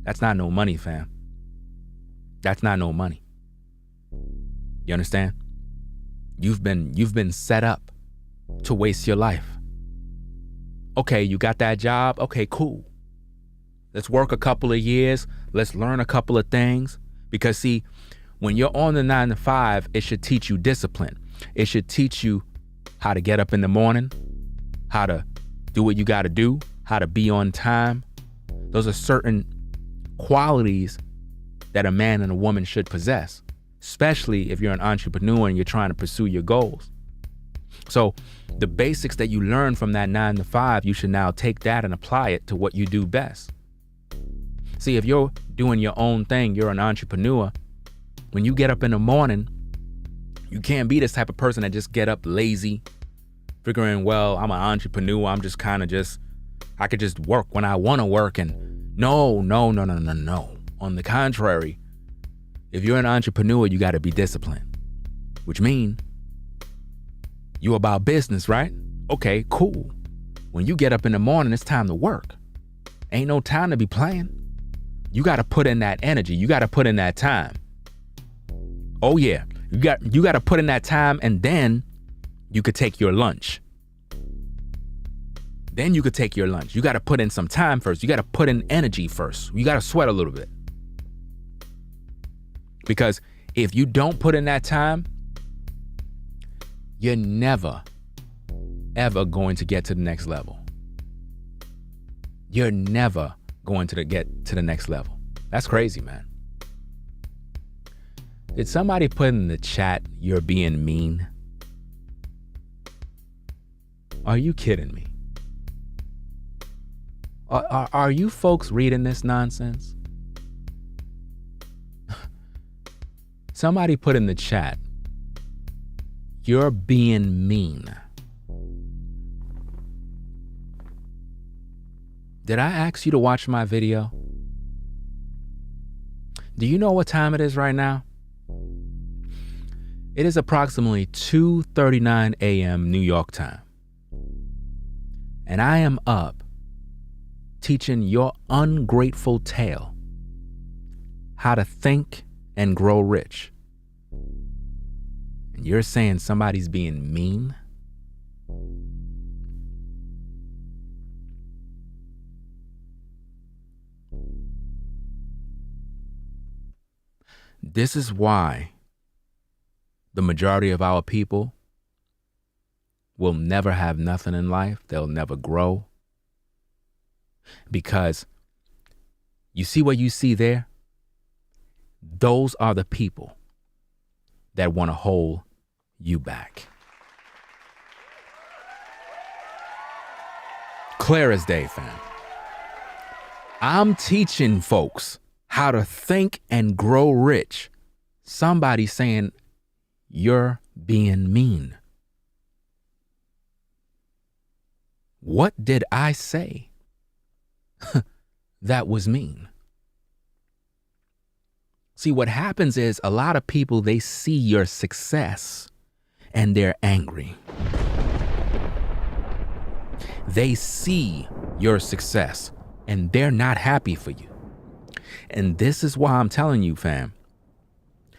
That's not no money, fam. That's not no money. You understand? You've been set up to waste your life. Okay, you got that job? Okay, cool. Let's work a couple of years. Let's learn a couple of things. Because see, when you're on the 9-to-5, it should teach you discipline. It should teach you how to get up in the morning, how to do what you got to do, how to be on time. Those are certain qualities that a man and a woman should possess, especially if you're an entrepreneur and you're trying to pursue your goals. So the basics that you learn from that 9-to-5, you should now take that and apply it to what you do best. See, if you're doing your own thing, you're an entrepreneur, when you get up in the morning, you can't be this type of person that just get up lazy, figuring, well, I'm an entrepreneur, I'm just I could just work when I want to work. And no. On the contrary, if you're an entrepreneur, you got to be disciplined, which means you about business, right? Okay, cool. When you get up in the morning, it's time to work. Ain't no time to be playing. You got to put in that energy. You got to put in that time. Oh yeah, you got to put in that time, and then you could take your lunch. Then you could take your lunch. You got to put in some time first. You got to put in energy first. You got to sweat a little bit. Because if you don't put in that time, you're never, ever going to get to the next level. You're never going to get to the next level. That's crazy, man. Did somebody put in the chat, you're being mean? Are you kidding me? Are you folks reading this nonsense? Somebody put in the chat, you're being mean. Did I ask you to watch my video? Do you know what time it is right now? It is approximately 2:39 a.m. New York time. And I am up teaching your ungrateful tail how to think and grow rich. And you're saying somebody's being mean? This is why the majority of our people will never have nothing in life. They'll never grow. Because you see what you see there? Those are the people that want to hold you back. Clear as day, fam. I'm teaching folks how to think and grow rich. Somebody saying you're being mean. What did I say that was mean? See, what happens is a lot of people, they see your success and they're angry. They see your success and they're not happy for you. And this is why I'm telling you, fam,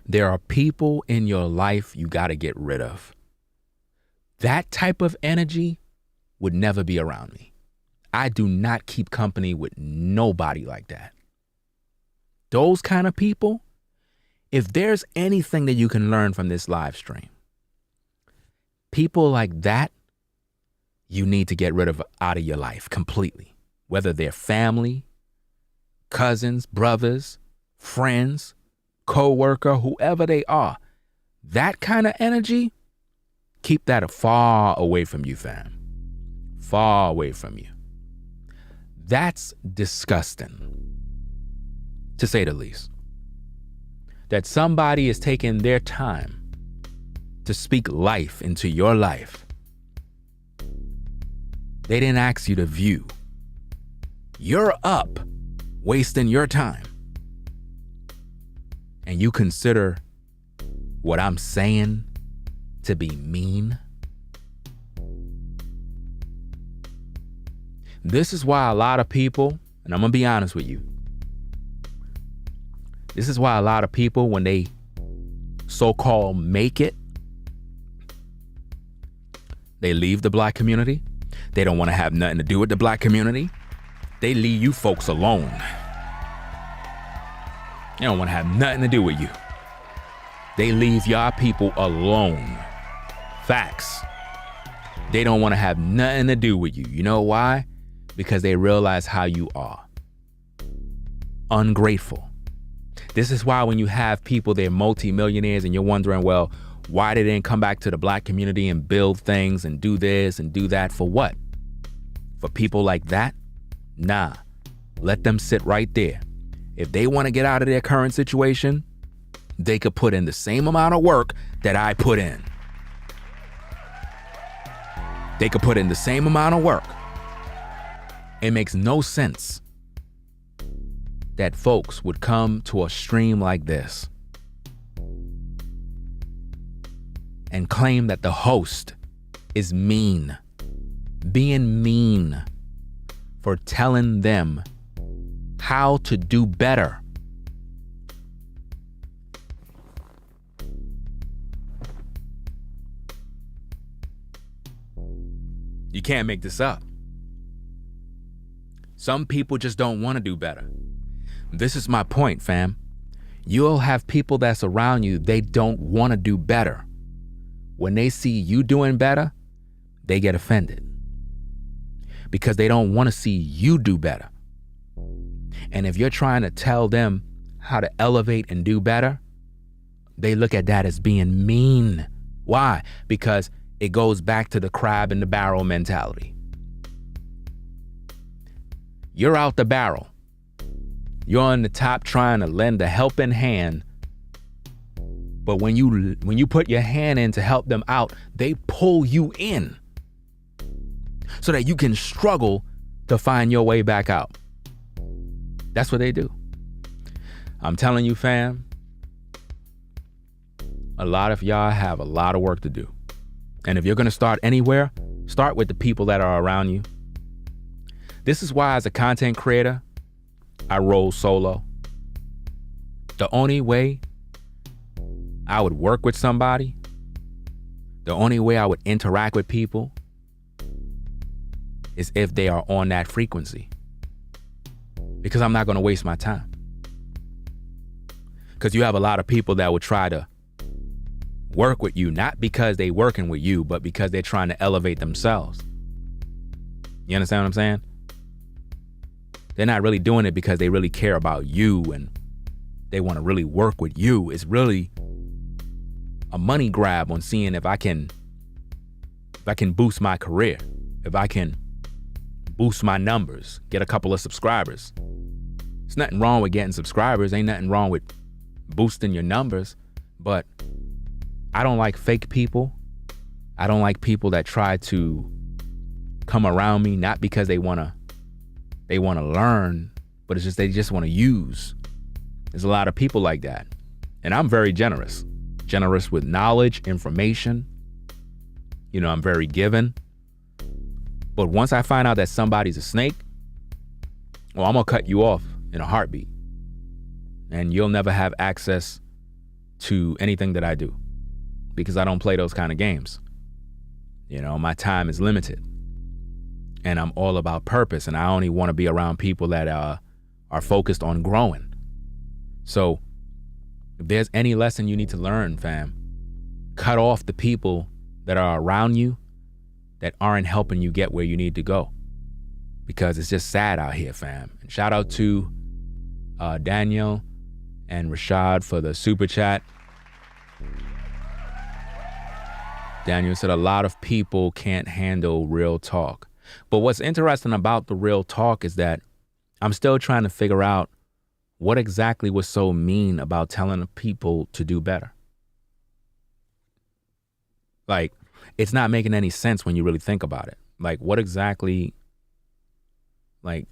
there are people in your life you got to get rid of. That type of energy would never be around me. I do not keep company with nobody like that. Those kind of people, if there's anything that you can learn from this live stream, people like that, you need to get rid of out of your life completely. Whether they're family, cousins, brothers, friends, co-worker, whoever they are, that kind of energy, keep that far away from you, fam. Far away from you. That's disgusting, to say the least. That somebody is taking their time to speak life into your life. They didn't ask you to view. You're up, wasting your time. And you consider what I'm saying to be mean? This is why a lot of people, and I'm gonna be honest with you, this is why a lot of people, when they so-called make it, they leave the black community. They don't want to have nothing to do with the black community. They leave you folks alone. They don't want to have nothing to do with you. They leave y'all people alone. Facts. They don't want to have nothing to do with you. You know why? Because they realize how you are. Ungrateful. This is why when you have people, they're multimillionaires and you're wondering, well, why they didn't come back to the black community and build things and do this and do that? For what? For people like that? Nah. Let them sit right there. If they want to get out of their current situation, they could put in the same amount of work that I put in. They could put in the same amount of work. It makes no sense that folks would come to a stream like this and claim that the host is mean, being mean for telling them how to do better. You can't make this up. Some people just don't want to do better. This is my point, fam. You'll have people that's around you, they don't want to do better. When they see you doing better, they get offended because they don't want to see you do better. And if you're trying to tell them how to elevate and do better, they look at that as being mean. Why? Because it goes back to the crab in the barrel mentality. You're out the barrel. You're on the top trying to lend a helping hand. But when you put your hand in to help them out, they pull you in so that you can struggle to find your way back out. That's what they do. I'm telling you, fam, a lot of y'all have a lot of work to do. And if you're going to start anywhere, start with the people that are around you. This is why, as a content creator, I roll solo. The only way I would work with somebody, the only way I would interact with people is if they are on that frequency. Because I'm not going to waste my time. Because you have a lot of people that would try to work with you, not because they working with you, but because they're trying to elevate themselves. You understand what I'm saying? They're not really doing it because they really care about you and they want to really work with you. It's really a money grab on seeing if I can boost my career, if I can boost my numbers, get a couple of subscribers. There's nothing wrong with getting subscribers. Ain't nothing wrong with boosting your numbers. But I don't like fake people. I don't like people that try to come around me, not because they want to learn, but it's just they just want to use. There's a lot of people like that. And I'm very generous with knowledge, information. You know, I'm very giving. But once I find out that somebody's a snake, well, I'm going to cut you off in a heartbeat. And you'll never have access to anything that I do because I don't play those kind of games. You know, my time is limited. And I'm all about purpose. And I only want to be around people that are focused on growing. So if there's any lesson you need to learn, fam, cut off the people that are around you that aren't helping you get where you need to go. Because it's just sad out here, fam. And shout out to Daniel and Rashad for the super chat. Daniel said a lot of people can't handle real talk. But what's interesting about the real talk is that I'm still trying to figure out what exactly was so mean about telling people to do better. Like, it's not making any sense when you really think about it. Like, what exactly, like,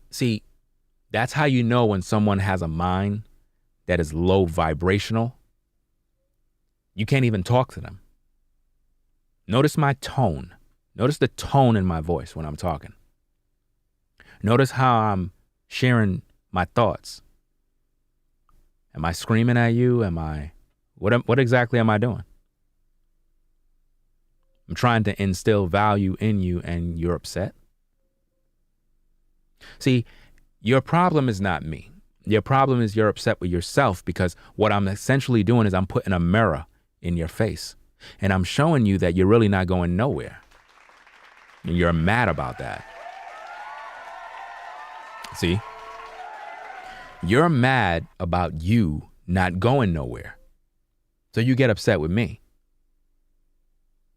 see, that's how you know when someone has a mind that is low vibrational. You can't even talk to them. Notice my tone. Notice the tone in my voice when I'm talking. Notice how I'm sharing my thoughts. Am I screaming at you? What exactly am I doing? I'm trying to instill value in you and you're upset. See, your problem is not me. Your problem is you're upset with yourself because what I'm essentially doing is I'm putting a mirror in your face and I'm showing you that you're really not going nowhere. And you're mad about that. See? You're mad about you not going nowhere. So you get upset with me.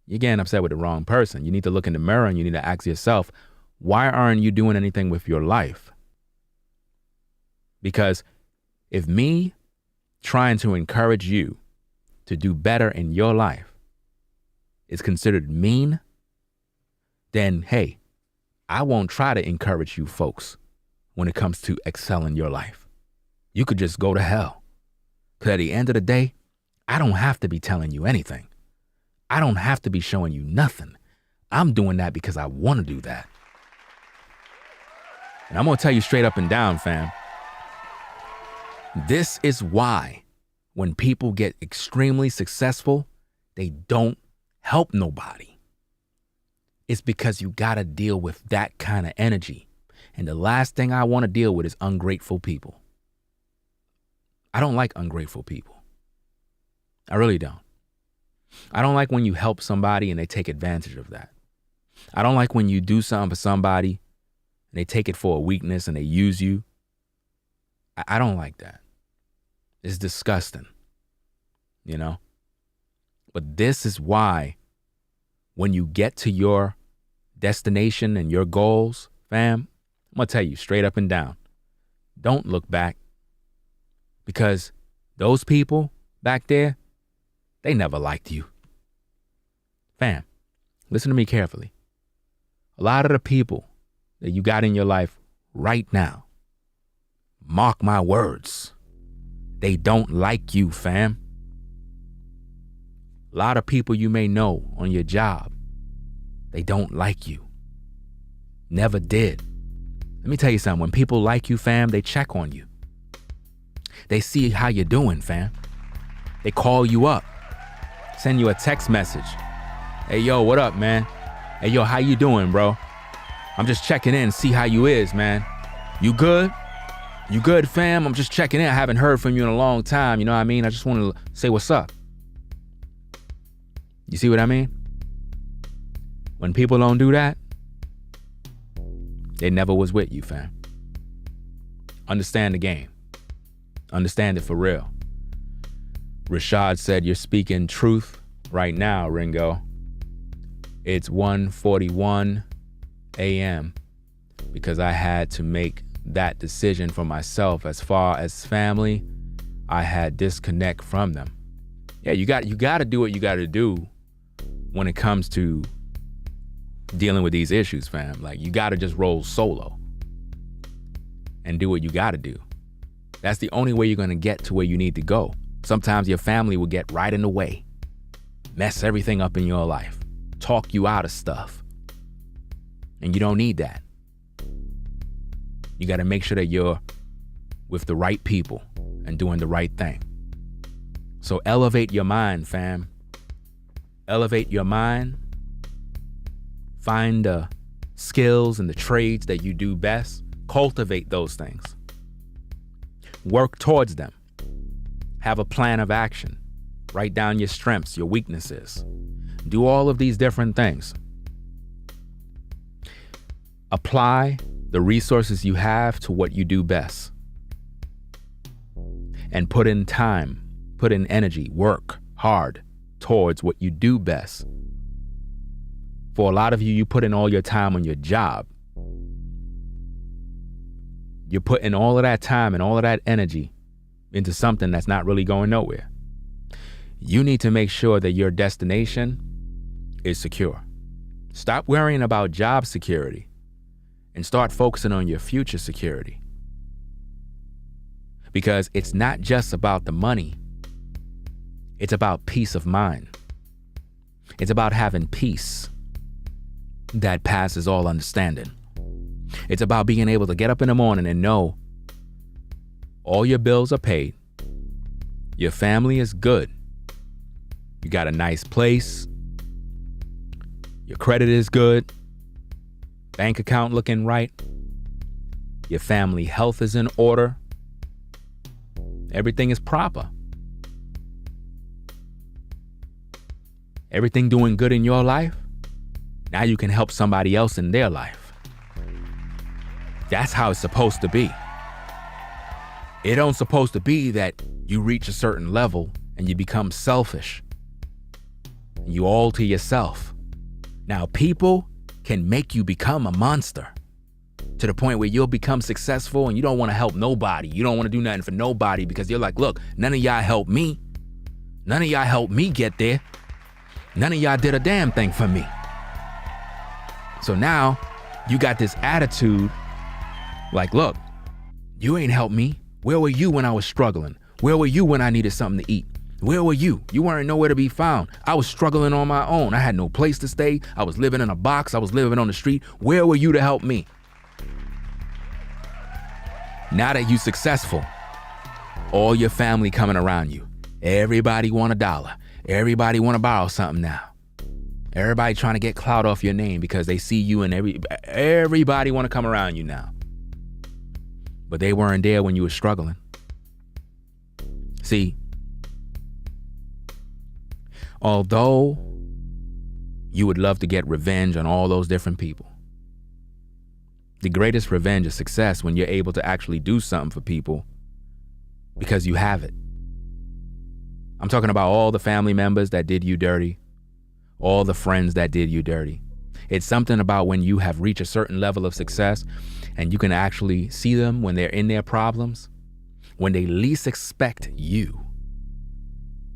You're getting upset with the wrong person. You need to look in the mirror and you need to ask yourself, why aren't you doing anything with your life? Because if me trying to encourage you to do better in your life is considered mean, then hey, I won't try to encourage you folks when it comes to excelling your life. You could just go to hell. Because at the end of the day, I don't have to be telling you anything. I don't have to be showing you nothing. I'm doing that because I want to do that. And I'm going to tell you straight up and down, fam. This is why when people get extremely successful, they don't help nobody. It's because you got to deal with that kind of energy. And the last thing I want to deal with is ungrateful people. I don't like ungrateful people. I really don't. I don't like when you help somebody and they take advantage of that. I don't like when you do something for somebody and they take it for a weakness and they use you. I don't like that. It's disgusting, you know? But this is why when you get to your destination and your goals, fam, I'm going to tell you straight up and down, don't look back. Because those people back there, they never liked you. Fam, listen to me carefully. A lot of the people that you got in your life right now, mark my words, they don't like you, fam. A lot of people you may know on your job, they don't like you. Never did. Let me tell you something. When people like you, fam, they check on you. They see how you're doing, fam. They call you up, send you a text message. Hey, yo, what up, man? Hey, yo, how you doing, bro? I'm just checking in, see how you is, man. You good? You good, fam? I'm just checking in. I haven't heard from you in a long time. You know what I mean? I just want to say what's up. You see what I mean? When people don't do that, they never was with you, fam. Understand the game. Understand it for real. Rashad said you're speaking truth right now, Ringo. It's 1:41 a.m. because I had to make that decision for myself. As far as family, I had disconnect from them. Yeah, you got to do what you got to do when it comes to dealing with these issues, fam. Like, you got to just roll solo and do what you got to do. That's the only way you're going to get to where you need to go. Sometimes your family will get right in the way, mess everything up in your life, talk you out of stuff. And you don't need that. You got to make sure that you're with the right people and doing the right thing. So elevate your mind, fam. Elevate your mind. Find the skills and the trades that you do best. Cultivate those things. Work towards them. Have a plan of action. Write down your strengths, your weaknesses. Do all of these different things. Apply the resources you have to what you do best. And put in time, put in energy, work hard towards what you do best. For a lot of you, you put in all your time on your job. You're putting all of that time and all of that energy into something that's not really going nowhere. You need to make sure that your destination is secure. Stop worrying about job security and start focusing on your future security. Because it's not just about the money. It's about peace of mind. It's about having peace that passes all understanding. It's about being able to get up in the morning and know all your bills are paid. Your family is good. You got a nice place. Your credit is good. Bank account looking right. Your family health is in order. Everything is proper. Everything doing good in your life. Now you can help somebody else in their life. That's how it's supposed to be. It don't supposed to be that you reach a certain level and you become selfish. You all to yourself. Now, people can make you become a monster to the point where you'll become successful and you don't want to help nobody. You don't want to do nothing for nobody because you're like, look, none of y'all helped me. None of y'all helped me get there. None of y'all did a damn thing for me. So now you got this attitude like, look, you ain't helped me. Where were you when I was struggling? Where were you when I needed something to eat? Where were you? You weren't nowhere to be found. I was struggling on my own. I had no place to stay. I was living in a box. I was living on the street. Where were you to help me? Now that you're successful, all your family coming around you. Everybody want $1. Everybody want to borrow something now. Everybody trying to get clout off your name because they see you and everybody want to come around you now. But they weren't there when you were struggling. See, although you would love to get revenge on all those different people, the greatest revenge is success when you're able to actually do something for people because you have it. I'm talking about all the family members that did you dirty, all the friends that did you dirty. It's something about when you have reached a certain level of success and you can actually see them when they're in their problems, when they least expect you.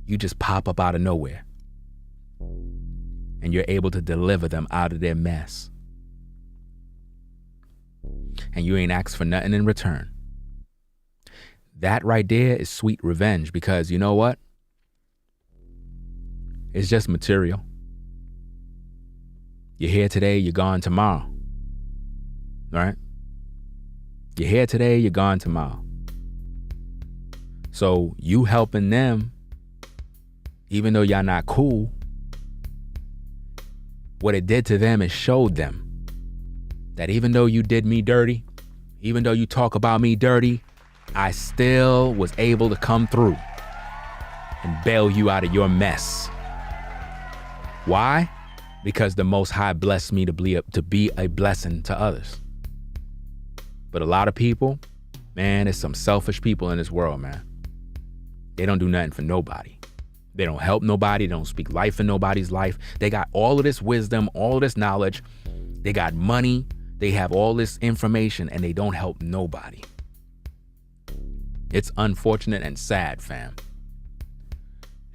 You just pop up out of nowhere and you're able to deliver them out of their mess. And you ain't asked for nothing in return. That right there is sweet revenge because you know what? It's just material. You're here today, you're gone tomorrow. Right? You're here today, you're gone tomorrow. So you helping them, even though y'all not cool, what it did to them is showed them that even though you did me dirty, even though you talk about me dirty, I still was able to come through and bail you out of your mess. Why? Because the Most High blessed me to be a blessing to others. But a lot of people, man, there's some selfish people in this world, man. They don't do nothing for nobody. They don't help nobody. They don't speak life in nobody's life. They got all of this wisdom, all of this knowledge. They got money. They have all this information, and they don't help nobody. It's unfortunate and sad, fam.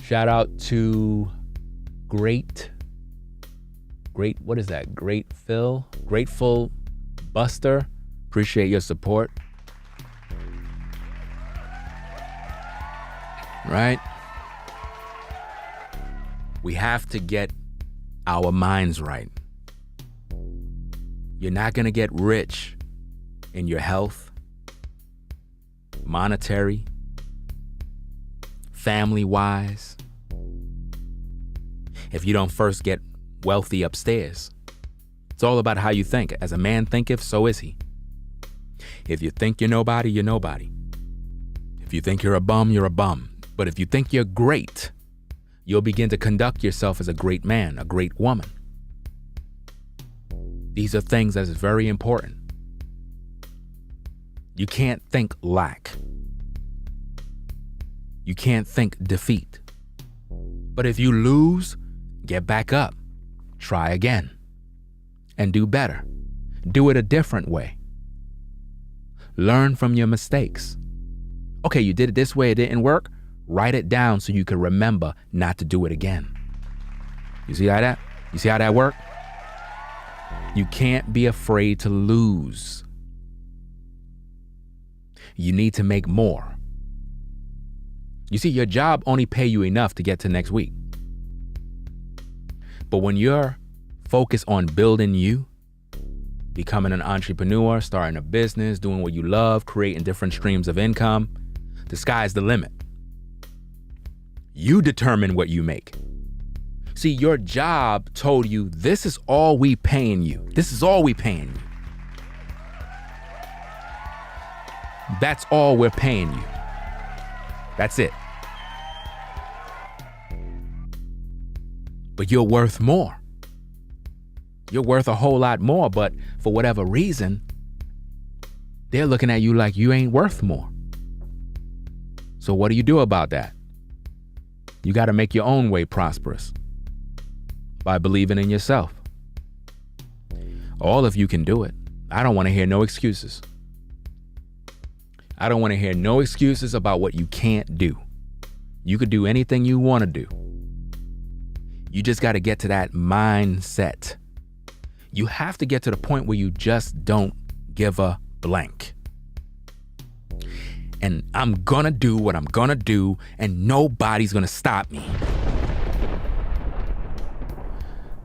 Shout out to what is that? Grateful Buster. Appreciate your support. Right? We have to get our minds right. You're not going to get rich in your health, monetary, family-wise, if you don't first get wealthy upstairs. It's all about how you think. As a man thinketh, so is he. If you think you're nobody, you're nobody. If you think you're a bum, you're a bum. But if you think you're great, you'll begin to conduct yourself as a great man, a great woman. These are things that is very important. You can't think lack. You can't think defeat. But if you lose, get back up, try again, and do better. Do it a different way. Learn from your mistakes. Okay, you did it this way, it didn't work. Write it down so you can remember not to do it again. You see how that worked? You can't be afraid to lose. You need to make more. You see, your job only pay you enough to get to next week. But when you're focused on building you, becoming an entrepreneur, starting a business, doing what you love, creating different streams of income, the sky's the limit. You determine what you make. See, your job told you, this is all we paying you. This is all we paying you. That's all we're paying you. That's it. But you're worth more. You're worth a whole lot more, but for whatever reason, they're looking at you like you ain't worth more. So what do you do about that? You got to make your own way prosperous by believing in yourself. All of you can do it. I don't want to hear no excuses. I don't want to hear no excuses about what you can't do. You could do anything you want to do. You just got to get to that mindset. You have to get to the point where you just don't give a blank. And I'm gonna do what I'm gonna do, and nobody's gonna stop me.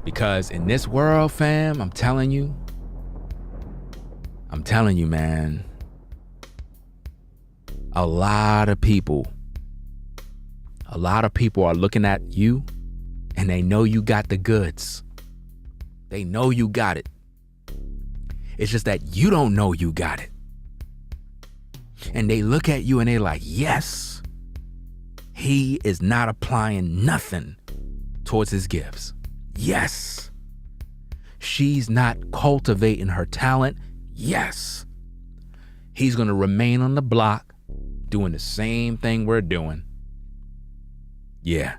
Because in this world, fam, I'm telling you, man, a lot of people are looking at you and they know you got the goods. They know you got it. It's just that you don't know you got it. And they look at you and they're like, yes, he is not applying nothing towards his gifts. Yes. She's not cultivating her talent. Yes. He's going to remain on the block doing the same thing we're doing. Yeah.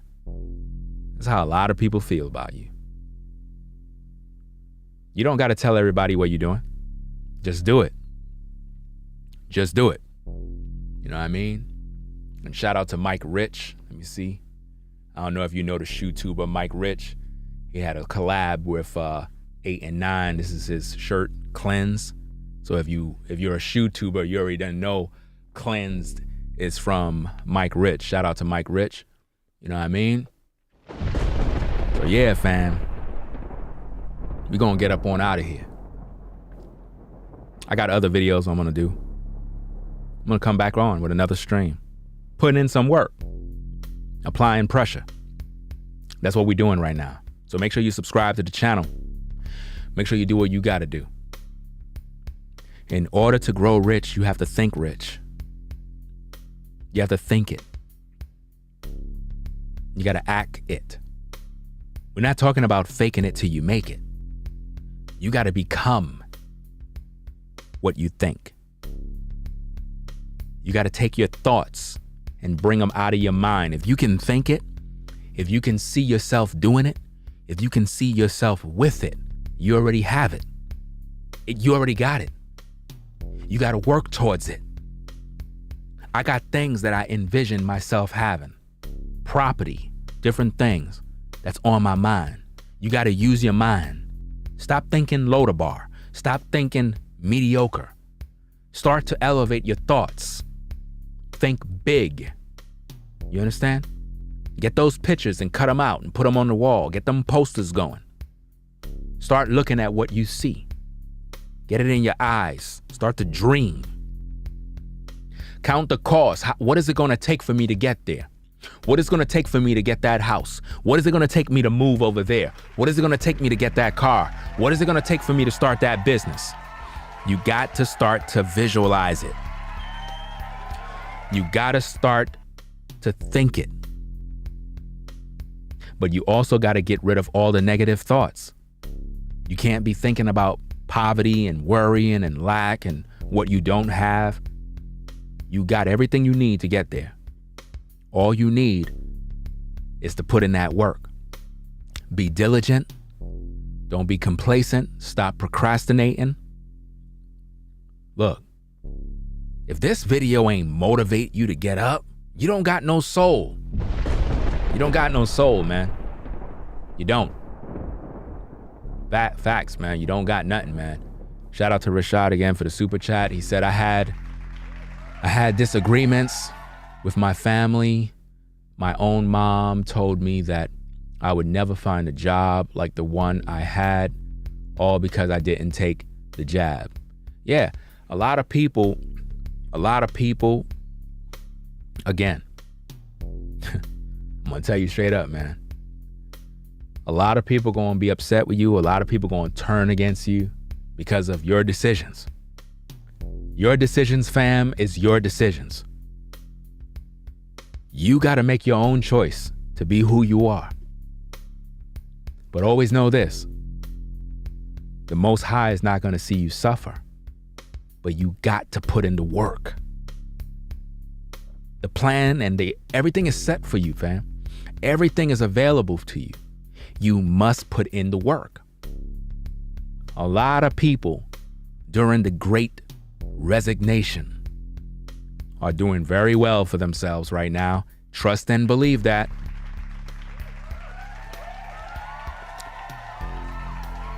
That's how a lot of people feel about you. You don't got to tell everybody what you're doing. Just do it. Just do it. You know what I mean? And shout out to Mike Rich. Let me see. I don't know if you know the shoe tuber Mike Rich. He had a collab with 8 and 9. This is his shirt, Cleanse. So if you're a shoe tuber, you already done know Cleansed is from Mike Rich. Shout out to Mike Rich. You know what I mean? So yeah, fam. We're gonna get up on out of here. I got other videos I'm gonna do. I'm gonna come back on with another stream. Putting in some work. Applying pressure. That's what we're doing right now. So make sure you subscribe to the channel. Make sure you do what you gotta do. In order to grow rich, you have to think rich. You have to think it. You got to act it. We're not talking about faking it till you make it. You got to become what you think. You got to take your thoughts and bring them out of your mind. If you can think it, if you can see yourself doing it, if you can see yourself with it, you already have it. You already got it. You got to work towards it. I got things that I envision myself having. Property, different things that's on my mind. You got to use your mind. Stop thinking Lodabar. Stop thinking mediocre. Start to elevate your thoughts. Think big. You understand? Get those pictures and cut them out and put them on the wall. Get them posters going. Start looking at what you see. Get it in your eyes. Start to dream. Count the cost. What is it going to take for me to get there? What is it going to take for me to get that house? What is it going to take me to move over there? What is it going to take me to get that car? What is it going to take for me to start that business? You got to start to visualize it. You got to start to think it. But you also got to get rid of all the negative thoughts. You can't be thinking about poverty and worrying and lack and what you don't have. You got everything you need to get there. All you need is to put in that work. Be diligent. Don't be complacent. Stop procrastinating. Look, if this video ain't motivate you to get up, you don't got no soul. You don't got no soul, man. You don't. Facts, man. You don't got nothing, man. Shout out to Rashad again for the super chat. He said, I had disagreements with my family. My own mom told me that I would never find a job like the one I had, all because I didn't take the jab. Yeah, a lot of people, again, I'm gonna tell you straight up, man. A lot of people gonna be upset with you. A lot of people gonna turn against you because of your decisions. Your decisions, fam, is your decisions. You got to make your own choice to be who you are. But always know this. The Most High is not going to see you suffer, but you got to put in the work. The plan and everything is set for you, fam. Everything is available to you. You must put in the work. A lot of people during the Great Resignation are doing very well for themselves right now. Trust and believe that.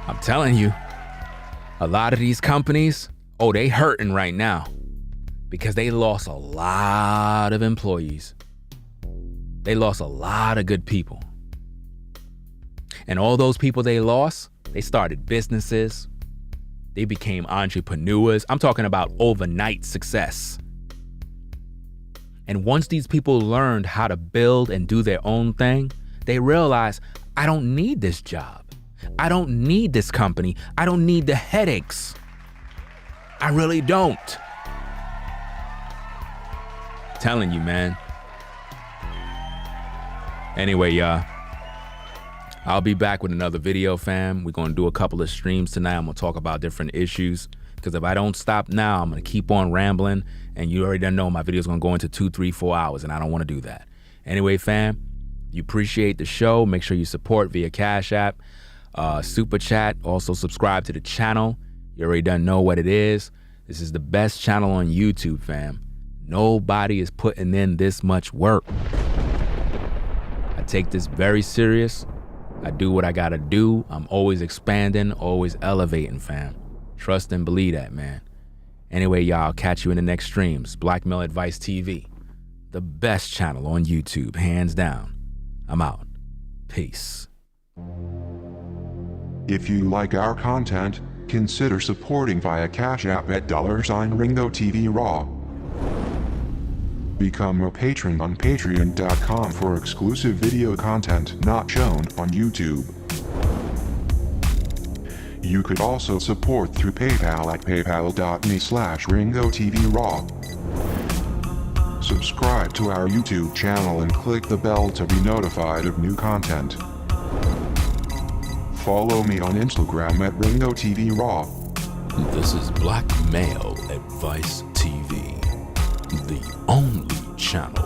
I'm telling you, a lot of these companies, they hurting right now because they lost a lot of employees. They lost a lot of good people. And all those people they lost, they started businesses. They became entrepreneurs. I'm talking about overnight success. And once these people learned how to build and do their own thing, they realized, I don't need this job. I don't need this company. I don't need the headaches. I really don't. Telling you, man. Anyway, y'all. I'll be back with another video, fam. We're going to do a couple of streams tonight. I'm going to talk about different issues. Because if I don't stop now, I'm going to keep on rambling. And you already know my video is going to go into 2, 3, 4 hours. And I don't want to do that. Anyway, fam, you appreciate the show. Make sure you support via Cash App, Super Chat. Also subscribe to the channel. You already done know what it is. This is the best channel on YouTube, fam. Nobody is putting in this much work. I take this very serious. I do what I gotta do. I'm always expanding, always elevating, fam. Trust and believe that, man. Anyway, y'all, catch you in the next streams. Black Male Advice TV, the best channel on YouTube, hands down. I'm out. Peace. If you like our content, consider supporting via Cash App at $Ringo Raw. Become a patron on patreon.com for exclusive video content not shown on YouTube. You could also support through PayPal at paypal.me/RingoTVRaw. Subscribe to our YouTube channel and click the bell to be notified of new content. Follow me on Instagram at Ringo TV Raw. This is Black Male Advice TV, the only channel